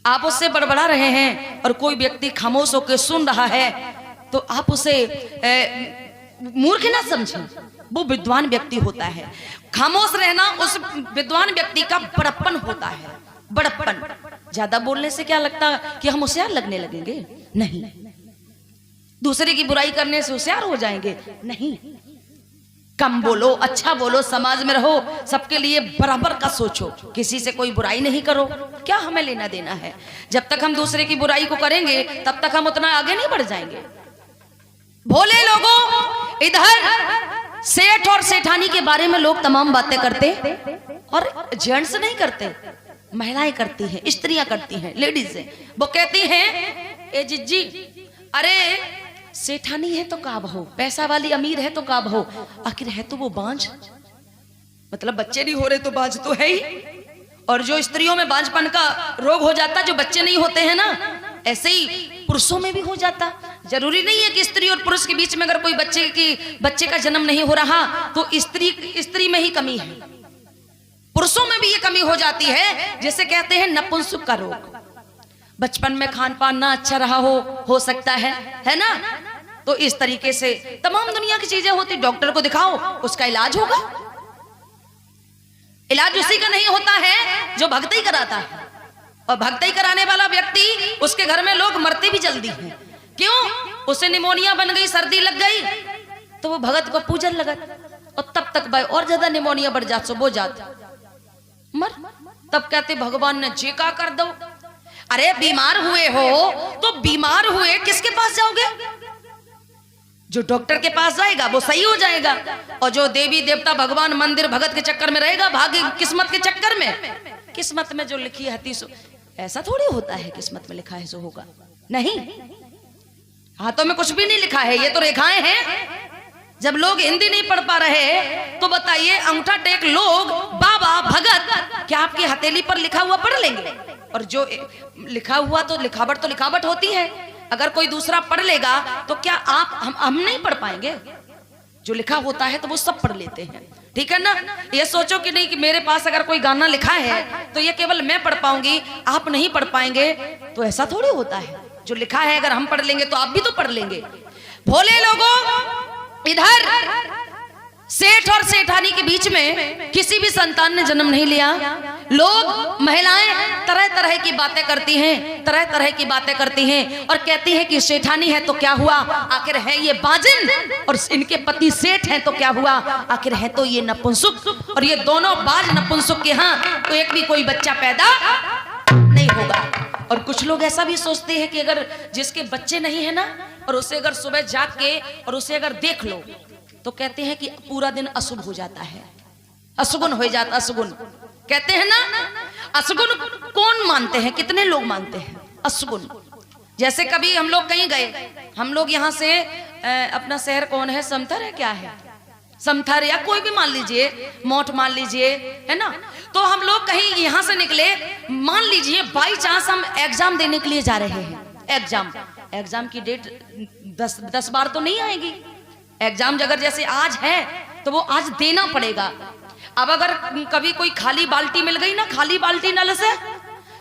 आप उससे बड़बड़ा रहे हैं और कोई व्यक्ति खामोश होकर सुन रहा है तो आप उसे मूर्ख ना समझें, वो विद्वान व्यक्ति होता है। खामोश रहना उस विद्वान व्यक्ति का बड़प्पन होता है। बड़प्पन, ज्यादा बोलने से क्या लगता कि हम होशियार लगने लगेंगे? नहीं। दूसरे की बुराई करने से होशियार हो जाएंगे? नहीं। कम बोलो, अच्छा बोलो, समाज में रहो, सबके लिए बराबर का सोचो, किसी से कोई बुराई नहीं करो। क्या हमें लेना देना है? जब तक हम दूसरे की बुराई को करेंगे तब तक हम उतना आगे नहीं बढ़ जाएंगे। भोले लोगों, इधर सेठ और सेठानी के बारे में लोग तमाम बातें करते और जेंट्स नहीं करते, महिलाएं करती हैं, स्त्रियां करती हैं, लेडीज हैं। वो कहती हैं, ए जिज्जी, अरे सेठानी है तो का बहू, पैसा वाली अमीर है तो का बहू, आखिर है तो वो बांझ, मतलब बच्चे नहीं हो रहे तो बांझ तो है ही। और जो स्त्रियों में बांझपन का रोग हो जाता, जो बच्चे नहीं होते हैं ना, ऐसे ही पुरुषों में भी हो जाता। जरूरी नहीं है कि स्त्री और पुरुष के बीच में अगर कोई बच्चे का जन्म नहीं हो रहा तो स्त्री में ही कमी है, पुरुषों में भी ये कमी हो जाती है, जिसे कहते हैं नपुंसक का रोग। बचपन में खान पान ना अच्छा रहा हो सकता है ना। तो इस तरीके से तमाम दुनिया की चीजें होती। डॉक्टर को दिखाओ, उसका इलाज होगा। इलाज उसी का नहीं होता है जो भक्ति कराता है, और भक्ति कराने वाला व्यक्ति, उसके घर में लोग मरते भी जल्दी हैं। क्यों? उसे निमोनिया बन गई, सर्दी लग गई, तो वो भगत को पूजन लगत, और तब तक भाई और ज्यादा निमोनिया बढ़ जात, सो वो जात मर। तब कहते भगवान ने जे का कर दो। अरे बीमार हुए हो तो बीमार हुए किसके पास जाओगे? जो डॉक्टर के पास जाएगा वो सही हो जाएगा, और जो देवी देवता भगवान मंदिर भगत के चक्कर में रहेगा, भाग्य किस्मत के चक्कर में, किस्मत में जो लिखी है सो। ऐसा थोड़ी होता है किस्मत में लिखा है सो होगा, नहीं। हाथों में कुछ भी नहीं लिखा है, ये तो रेखाएं हैं। जब लोग हिंदी नहीं पढ़ पा रहे तो बताइए अंगूठा टेक लोग बाबा भगत क्या आपकी हथेली पर लिखा हुआ पढ़ लेंगे? और जो लिखा हुआ तो लिखावट होती है, अगर कोई दूसरा पढ़ लेगा तो क्या हम नहीं पढ़ पाएंगे? जो लिखा होता है तो वो सब पढ़ लेते हैं, ठीक है ना। ये सोचो कि नहीं कि मेरे पास अगर कोई गाना लिखा है तो ये केवल मैं पढ़ पाऊंगी, आप नहीं पढ़ पाएंगे, तो ऐसा थोड़ी होता है। जो लिखा है अगर हम पढ़ लेंगे तो आप भी तो पढ़ लेंगे। भोले लोगों, इधर सेठ और सेठानी के बीच में किसी भी संतान ने जन्म नहीं लिया। लोग महिलाएं तरह तरह की बातें करती हैं, तरह तरह की बातें करती हैं और कहती हैं कि सेठानी है तो क्या हुआ, आखिर है ये बाजिन, और इनके पति सेठ हैं तो क्या हुआ, आखिर है तो ये नपुंसक, और ये दोनों बाज नपुंसक के यहाँ तो एक भी कोई बच्चा पैदा नहीं होगा। और कुछ लोग ऐसा भी सोचते हैं कि अगर जिसके बच्चे नहीं है ना, और उसे अगर सुबह जाग के और उसे अगर देख लो तो कहते हैं कि पूरा दिन अशुभ हो जाता है, अशुगुन हो जाता, अशुगुन कहते हैं ना। अशुगुन कौन मानते हैं, कितने लोग मानते हैं अशुगुन? जैसे कभी हम लोग कहीं गए, हम लोग यहाँ से अपना शहर कौन है, समथर है, क्या है, समथर या कोई भी मान लीजिए, मोठ मान लीजिए, है ना। तो हम लोग कहीं यहाँ से निकले, मान लीजिए बाई चांस हम एग्जाम देने के लिए जा रहे हैं। एग्जाम की डेट 10 बार तो नहीं आएगी। एग्जाम अगर जैसे आज है तो वो आज देना पड़ेगा। अब अगर कभी कोई खाली बाल्टी मिल गई ना, खाली बाल्टी नल से,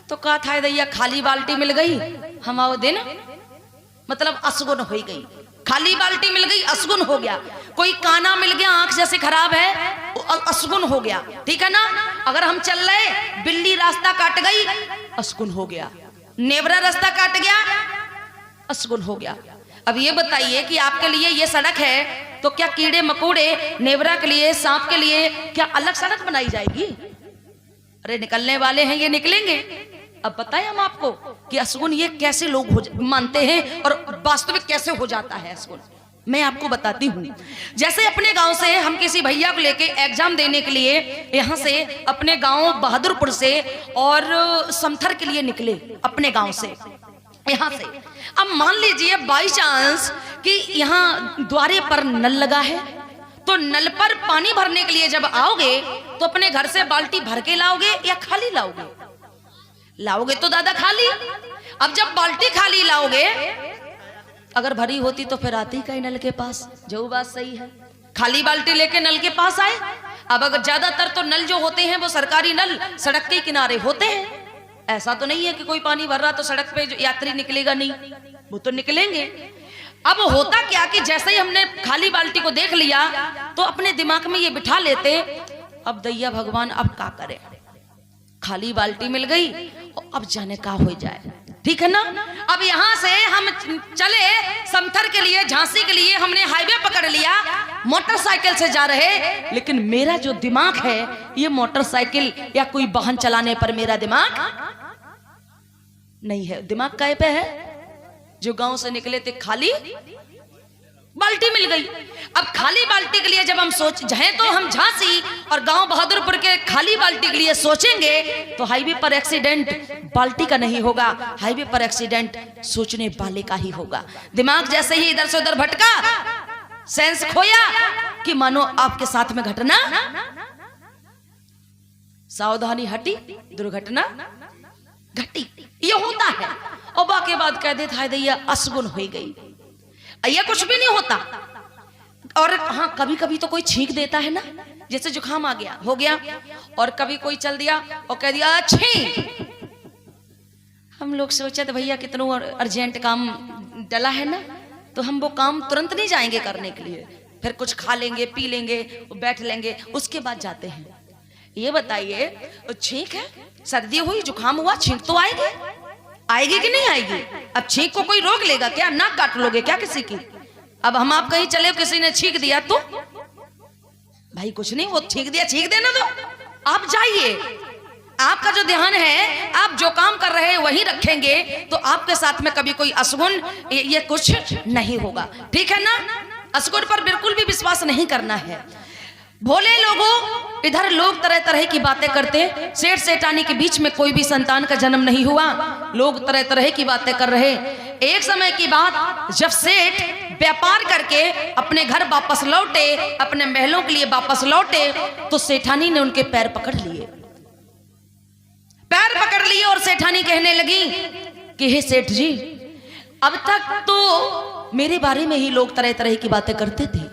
तो कहा था दैया खाली बाल्टी मिल गई, हम आओ देना, मतलब अशुगुन हो गई। खाली बाल्टी मिल गई, अशुगुन हो गया। कोई काना मिल गया, आंख जैसे खराब है, अशुगुन हो गया, ठीक है ना। अगर हम चल रहे, बिल्ली रास्ता काट गई, अशुगुन हो गया। नेवरा रास्ता काट गया, अशुगुन हो गया। अब ये बताइए कि आपके लिए ये सड़क है तो क्या कीड़े मकोड़े, नेवरा के लिए, सांप के लिए क्या अलग सड़क बनाई जाएगी? अरे निकलने वाले हैं, ये निकलेंगे। अब बताएं हम आपको कि अशुगुन ये कैसे लोग मानते हैं और वास्तविक कैसे हो जाता है अशुगुन, मैं आपको बताती हूँ। जैसे अपने गांव से हम किसी भैया को लेके एग्जाम देने के लिए यहाँ से अपने गांव बहादुरपुर से और समथर के लिए निकले, अपने गांव से यहाँ से। अब मान लीजिए बाई चांस कि यहाँ द्वारे पर नल लगा है, तो नल पर पानी भरने के लिए जब आओगे तो अपने घर से बाल्टी भर के लाओगे या खाली लाओगे? लाओगे तो दादा खाली। अब जब बाल्टी खाली लाओगे, अगर भरी होती तो फिर आती कहीं नल के पास, जो बात सही है, खाली बाल्टी लेके नल के पास आए। अब अगर ज्यादातर तो नल जो होते हैं वो सरकारी नल सड़क के किनारे होते हैं। ऐसा तो नहीं है कि कोई पानी भर रहा तो सड़क पे जो यात्री निकलेगा नहीं, वो तो निकलेंगे। अब होता क्या कि जैसे ही हमने खाली बाल्टी को देख लिया तो अपने दिमाग में ये बिठा लेते, अब दैया भगवान अब क्या करें, खाली बाल्टी मिल गई, अब जाने का हो जाए, ठीक है ना। अब यहाँ से हम चले समथर के लिए, झांसी के लिए, हमने हाईवे पकड़ लिया, मोटरसाइकिल से जा रहे, लेकिन मेरा जो दिमाग है ये मोटरसाइकिल या कोई वाहन चलाने पर मेरा दिमाग नहीं है। दिमाग काय पे है? जो गांव से निकले थे, खाली बाल्टी मिल गई। अब खाली बाल्टी के लिए जब हम सोच जाए तो हम झांसी और गांव बहादुरपुर के खाली बाल्टी के लिए सोचेंगे तो हाईवे पर एक्सीडेंट बाल्टी का नहीं होगा, हाईवे पर एक्सीडेंट सोचने वाले का ही होगा। दिमाग जैसे ही इधर से उधर भटका, सेंस खोया कि मानो आपके साथ में घटना, सावधानी हटी, दुर्घटना घटी। ये होता है। और बाकी बाद कह देता है दैया अशुगुन हो गई, ये कुछ भी नहीं होता। और हाँ, कभी कभी तो कोई छींक देता है ना, जैसे जुकाम आ गया, हो गया, और कभी कोई चल दिया और कह दिया छींक। हम लोग सोचे थे भैया कितना अर्जेंट काम डला है ना, तो हम वो काम तुरंत नहीं जाएंगे करने के लिए, फिर कुछ खा लेंगे, पी लेंगे, बैठ लेंगे, उसके बाद जाते हैं। ये बताइए, छींक है, सर्दी हुई, जुकाम हुआ, छींक तो आएगी, आएगी कि नहीं आएगी? अब छींक को कोई रोक लेगा क्या? नाक काट लोगे क्या किसी की? अब हम आप कहीं चले, किसी ने छींक दिया तो भाई कुछ नहीं, वो छींक दिया, छींक देना दो, आप जाइए। आपका जो ध्यान है, आप जो काम कर रहे हैं वही रखेंगे तो आपके साथ में कभी कोई अशुगुन ये कुछ नहीं होगा, ठीक है ना। अशुगुन पर बिल्कुल भी विश्वास नहीं करना है। भोले लोगों, इधर लोग तरह तरह की बातें करते, सेठ सेठानी के बीच में कोई भी संतान का जन्म नहीं हुआ, लोग तरह तरह की बातें कर रहे। एक समय की बात, जब सेठ व्यापार करके अपने घर वापस लौटे, अपने महलों के लिए वापस लौटे, तो सेठानी ने उनके पैर पकड़ लिए। पैर पकड़ लिए और सेठानी कहने लगी कि हे सेठ जी, अब तक तो मेरे बारे में ही लोग तरह तरह की बातें करते थे,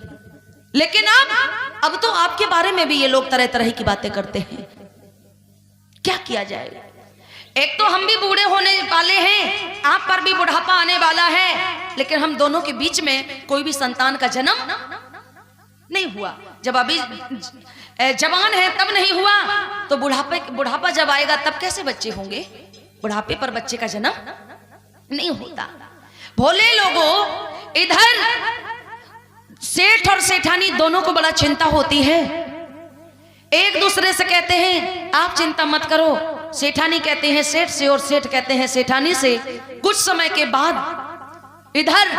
लेकिन अब तो आपके बारे में भी ये लोग तरह तरह की बातें करते हैं। क्या किया जाए? एक तो हम भी बूढ़े होने वाले हैं, आप पर भी बुढ़ापा आने वाला है, लेकिन हम दोनों के बीच में कोई भी संतान का जन्म नहीं हुआ। जब अभी जवान है तब नहीं हुआ, तो बुढ़ापा जब आएगा तब कैसे बच्चे होंगे? बुढ़ापे पर बच्चे का जन्म नहीं होता। भोले लोगों, इधर सेठ और सेठानी दोनों को बड़ा चिंता होती है। एक दूसरे से कहते हैं आप चिंता मत करो, सेठानी कहते हैं सेठ से और सेठ कहते हैं सेठानी से। कुछ समय के बाद इधर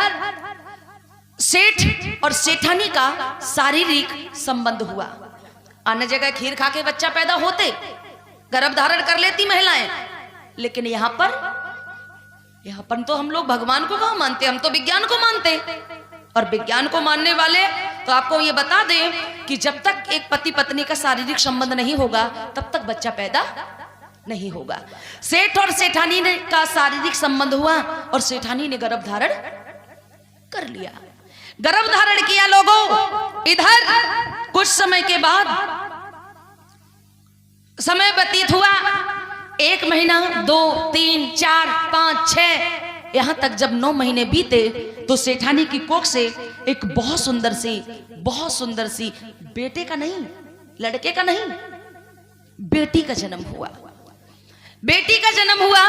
सेठ और सेठानी का शारीरिक संबंध हुआ। अन्य जगह खीर खा के बच्चा पैदा होते, गर्भ धारण कर लेती महिलाएं, लेकिन यहाँ पर तो हम लोग भगवान को कहाँ मानते, हम तो विज्ञान को मानते। और विज्ञान को मानने वाले तो आपको ये बता दें कि जब तक एक पति पत्नी का शारीरिक संबंध नहीं होगा तब तक बच्चा पैदा नहीं होगा। सेठ और सेठानी ने का शारीरिक संबंध हुआ और सेठानी ने गर्भ धारण कर लिया। गर्भ धारण किया लोगों। इधर कुछ समय के बाद समय व्यतीत हुआ, 1 महीना, 2, 3, 4, 5, 6, यहां तक जब 9 महीने बीते तो सेठानी की कोख से एक बहुत सुंदर सी बेटे का नहीं, लड़के का नहीं, बेटी का जन्म हुआ। बेटी का जन्म हुआ।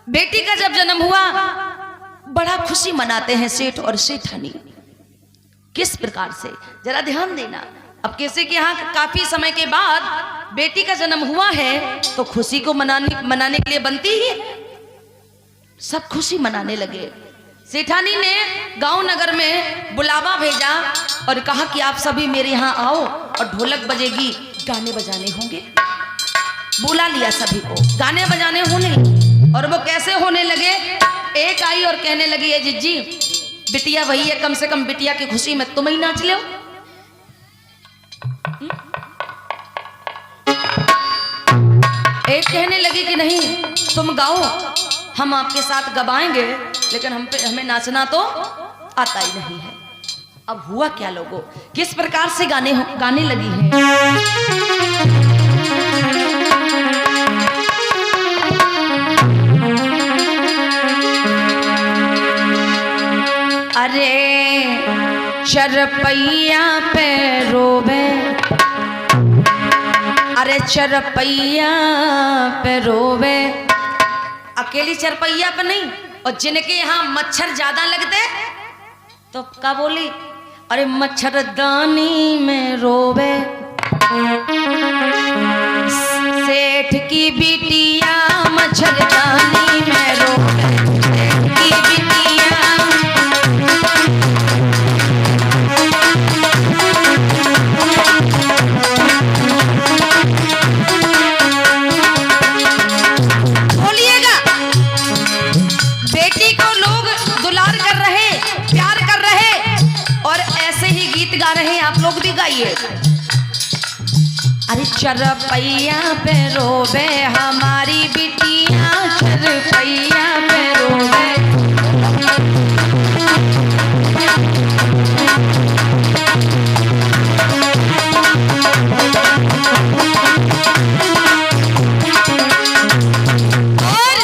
बेटी का जब जन्म हुआ, बड़ा खुशी मनाते हैं सेठ और सेठानी। किस प्रकार से, जरा ध्यान देना। अब किसी के यहाँ काफी समय के बाद बेटी का जन्म हुआ है तो खुशी को मनाने के लिए बनती ही, सब खुशी मनाने लगे। सेठानी ने गांव नगर में बुलावा भेजा और कहा कि आप सभी मेरे यहाँ आओ और ढोलक बजेगी, गाने बजाने होंगे। बुला लिया सभी को, गाने बजाने होने। और वो कैसे होने लगे? एक आई और कहने लगी, ये जिज्जी, बिटिया वही है, कम से कम बिटिया की खुशी में तुम ही नाच लो। एक कहने लगी कि नहीं, तुम गाओ, हम आपके साथ गवाएंगे, लेकिन हमें नाचना तो आता ही नहीं है। अब हुआ क्या लोगों, किस प्रकार से गाने लगी हैं। अरे चरपैया पे रोवे, अरे चरपैया पे रोवे, अकेली चरपैया पे नहीं, और जिनके यहाँ मच्छर ज्यादा लगते तो क्या बोली, अरे मच्छरदानी में रोवे। सेठ की बिटिया मच्छरदानी में रोवे, की बिटिया। बोलिएगा, बेटी को लोग दुलार कर रहे, प्यार कर रहे, और ऐसे ही गीत गा रहे हैं, आप लोग भी गाइए। अरे चरपैया पे रोवे हमारी बिटिया, चरपैया पे रोवे। और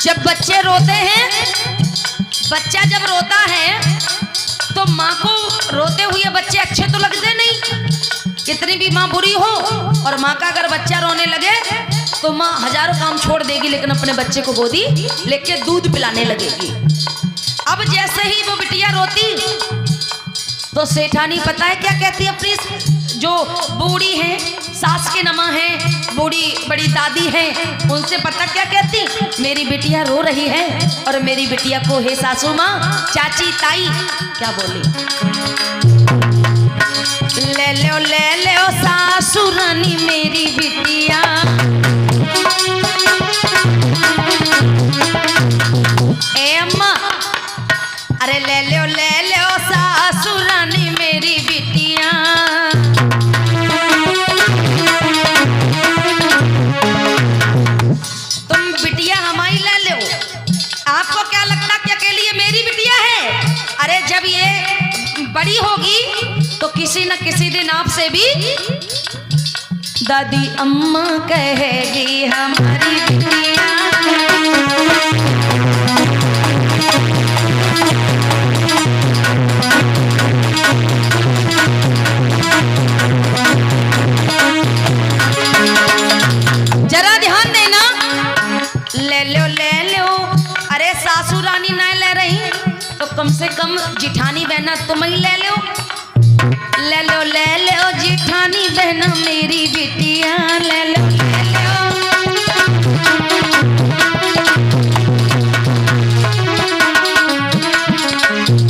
जब बच्चे रोते हैं, बच्चा जब रोता है तो माँ को रोते हुए बच्चे अच्छे तो लगते नहीं। कितनी भी माँ बुरी हो, और माँ का अगर बच्चा रोने लगे तो माँ हजारों काम छोड़ देगी, लेकिन अपने बच्चे को गोदी लेके दूध पिलाने लगेगी। अब जैसे ही वो बिटिया रोती तो सेठानी पता है क्या कहती है, अपनी जो बूढ़ी है, सास के नमा है, बूढ़ी बड़ी दादी है, उनसे पता क्या कहती, मेरी बिटिया रो रही है और मेरी बिटिया को हे सासू माँ, चाची, ताई, क्या बोली, ले लो सासू रानी मेरी बिटिया। किसी दिन आपसे भी दादी अम्मा कहेगी हमारी बिटिया। जरा ध्यान देना, ले लो। अरे सासू रानी ना ले रही तो कम से कम जिठानी बहना तुम ही ले लो जिठानी बहना मेरी बिटिया ले लो।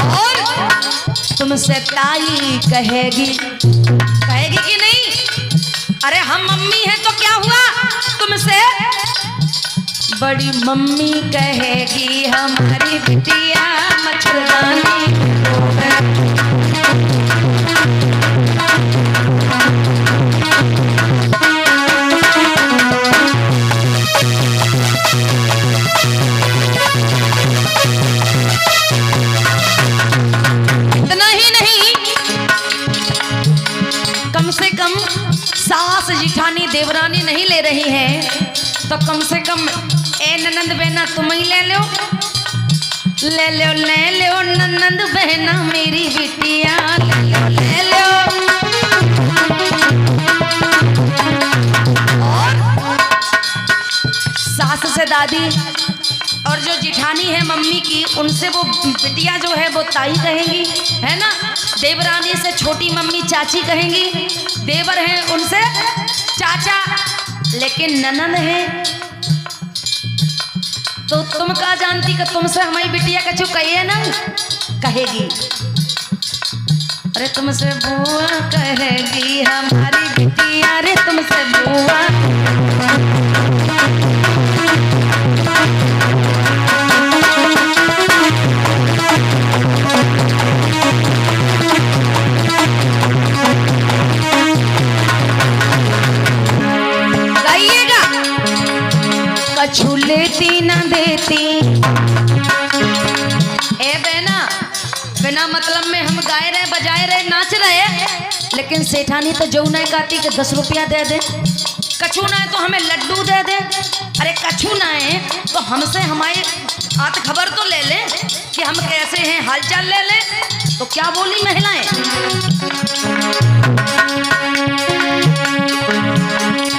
और तुमसे ताई कहेगी कि नहीं? अरे हम मम्मी हैं तो क्या हुआ, तुमसे बड़ी मम्मी कहेगी हमारी बिटिया मच्छरदानी। इतना ही नहीं, कम से कम सास जिठानी देवरानी नहीं ले रही है तो कम से कम ए ननंद बहना तुम ही ले लो ननंद बहना मेरी बिटिया ले लो। और सास से दादी और जो जिठानी है मम्मी की, उनसे वो बिटिया जो है वो ताई कहेंगी, है ना। देवरानी से छोटी मम्मी चाची कहेंगी, देवर है उनसे चाचा, लेकिन ननंद है तो तुम का जानती कि तुमसे हमारी बिटिया कछु कहिए ना, कहेगी। अरे तुमसे बुआ कहेगी हमारी बिटिया, अरे तुमसे बुआ। कछु लेती ना देती। ए बिना मतलब में हम गाए रहे, बजाए रहे, नाच रहे, लेकिन सेठानी तो जो ना कहती कि 10 रुपया दे दे, कछु ना है तो हमें लड्डू दे दे। अरे कछु ना है तो हमसे हमारे हाथ खबर तो ले ले कि हम कैसे हैं, हालचाल ले ले। तो क्या बोली महिलाएं,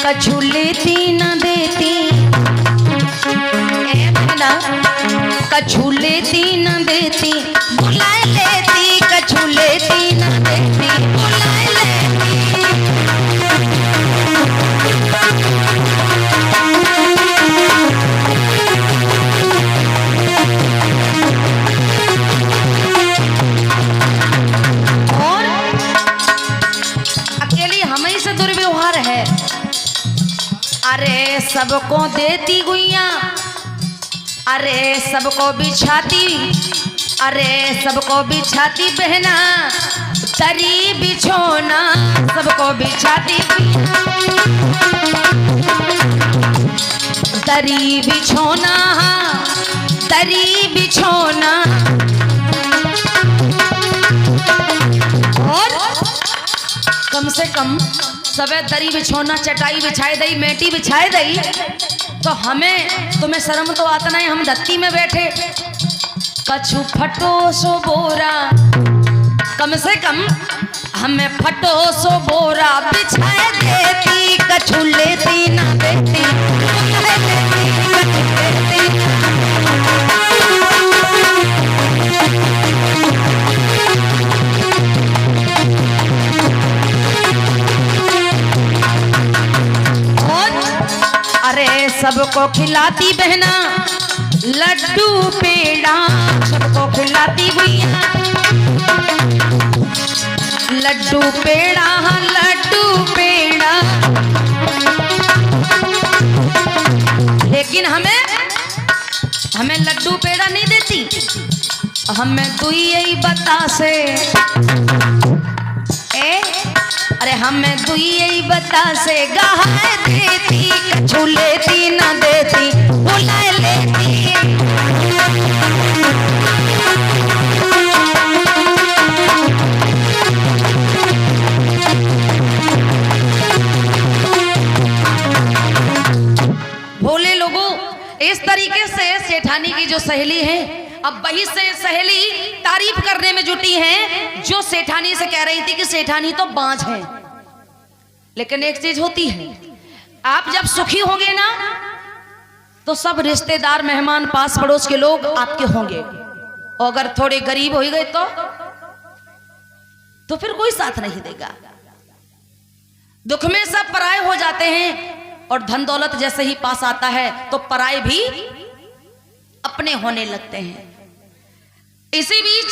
कछु लेती ना देती। कछु लेती न देती, बुलाए लेती, कछु लेती न देती, बुलाए लेती। और अकेली हमें से दुर्व्यवहार है। अरे सबको देती गुइया, अरे सबको बिछाती, अरे सबको बिछाती बहना, दरी बिछोना सबको बिछाती, दरी बिछोना, दरी बिछोना। और कम से कम सबे दरी बिछोना, चटाई बिछाए दई, मेटी बिछाए दई, तो हमें तुम्हें शर्म तो आता नहीं, हम धत्ती में बैठे। कछु फटो सो बोरा, कम से कम हमें फटो सो बोरा बिछाए देती, कछु लेती ना देती, अरे सबको खिलाती बहना, लड्डू पेड़ा सबको खिलाती भैया, लड्डू पेड़ा, हाँ लड्डू पेड़ा। लेकिन हमें लड्डू पेड़ा नहीं देती, हमें तू यही बता से अरे हमें तू यही बता से गहाए देती, कछु लेती ना देती, बुलाए लेती। जो सहेली है, अब वही से सहेली तारीफ करने में जुटी है जो सेठानी से कह रही थी कि सेठानी तो बांझ है। लेकिन एक चीज होती है, आप जब सुखी होंगे ना तो सब रिश्तेदार, मेहमान, पास पड़ोस के लोग आपके होंगे, और अगर थोड़े गरीब हो गए तो फिर कोई साथ नहीं देगा। दुख में सब पराये हो जाते हैं, और धन दौलत जैसे ही पास आता है तो पराये भी अपने होने लगते हैं। इसी बीच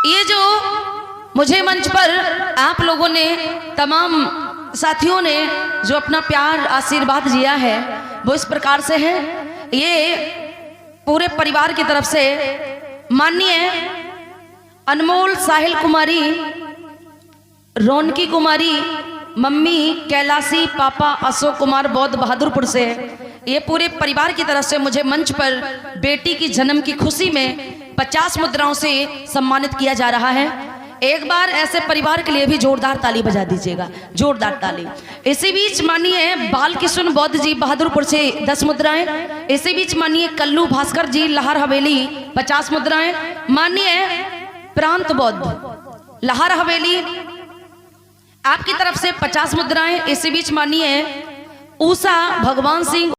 ये जो मुझे मंच पर आप लोगों ने, तमाम साथियों ने जो अपना प्यार आशीर्वाद दिया है, वो इस प्रकार से है। ये पूरे परिवार की तरफ से माननीय अनमोल साहिल कुमारी, रौनकी कुमारी, मम्मी कैलाशी, पापा अशोक कुमार बौद्ध बहादुरपुर से, ये पूरे परिवार की तरफ से मुझे मंच पर बेटी की जन्म की खुशी में 50 मुद्राओं से सम्मानित किया जा रहा है। एक बार ऐसे परिवार के लिए भी जोरदार ताली बजा दीजिएगा, जोरदार ताली। इसी बीच माननीय बालकिशन बौद्ध जी बहादुरपुर से 10 मुद्राएं। इसी बीच माननीय कल्लू भास्कर जी लाहौर हवेली 50 मुद्राएं। माननीय प्रांत बौद्ध लाहौर हवेली आपकी तरफ से 50 मुद्राएं। इसी बीच माननीय ऊषा भगवान सिंह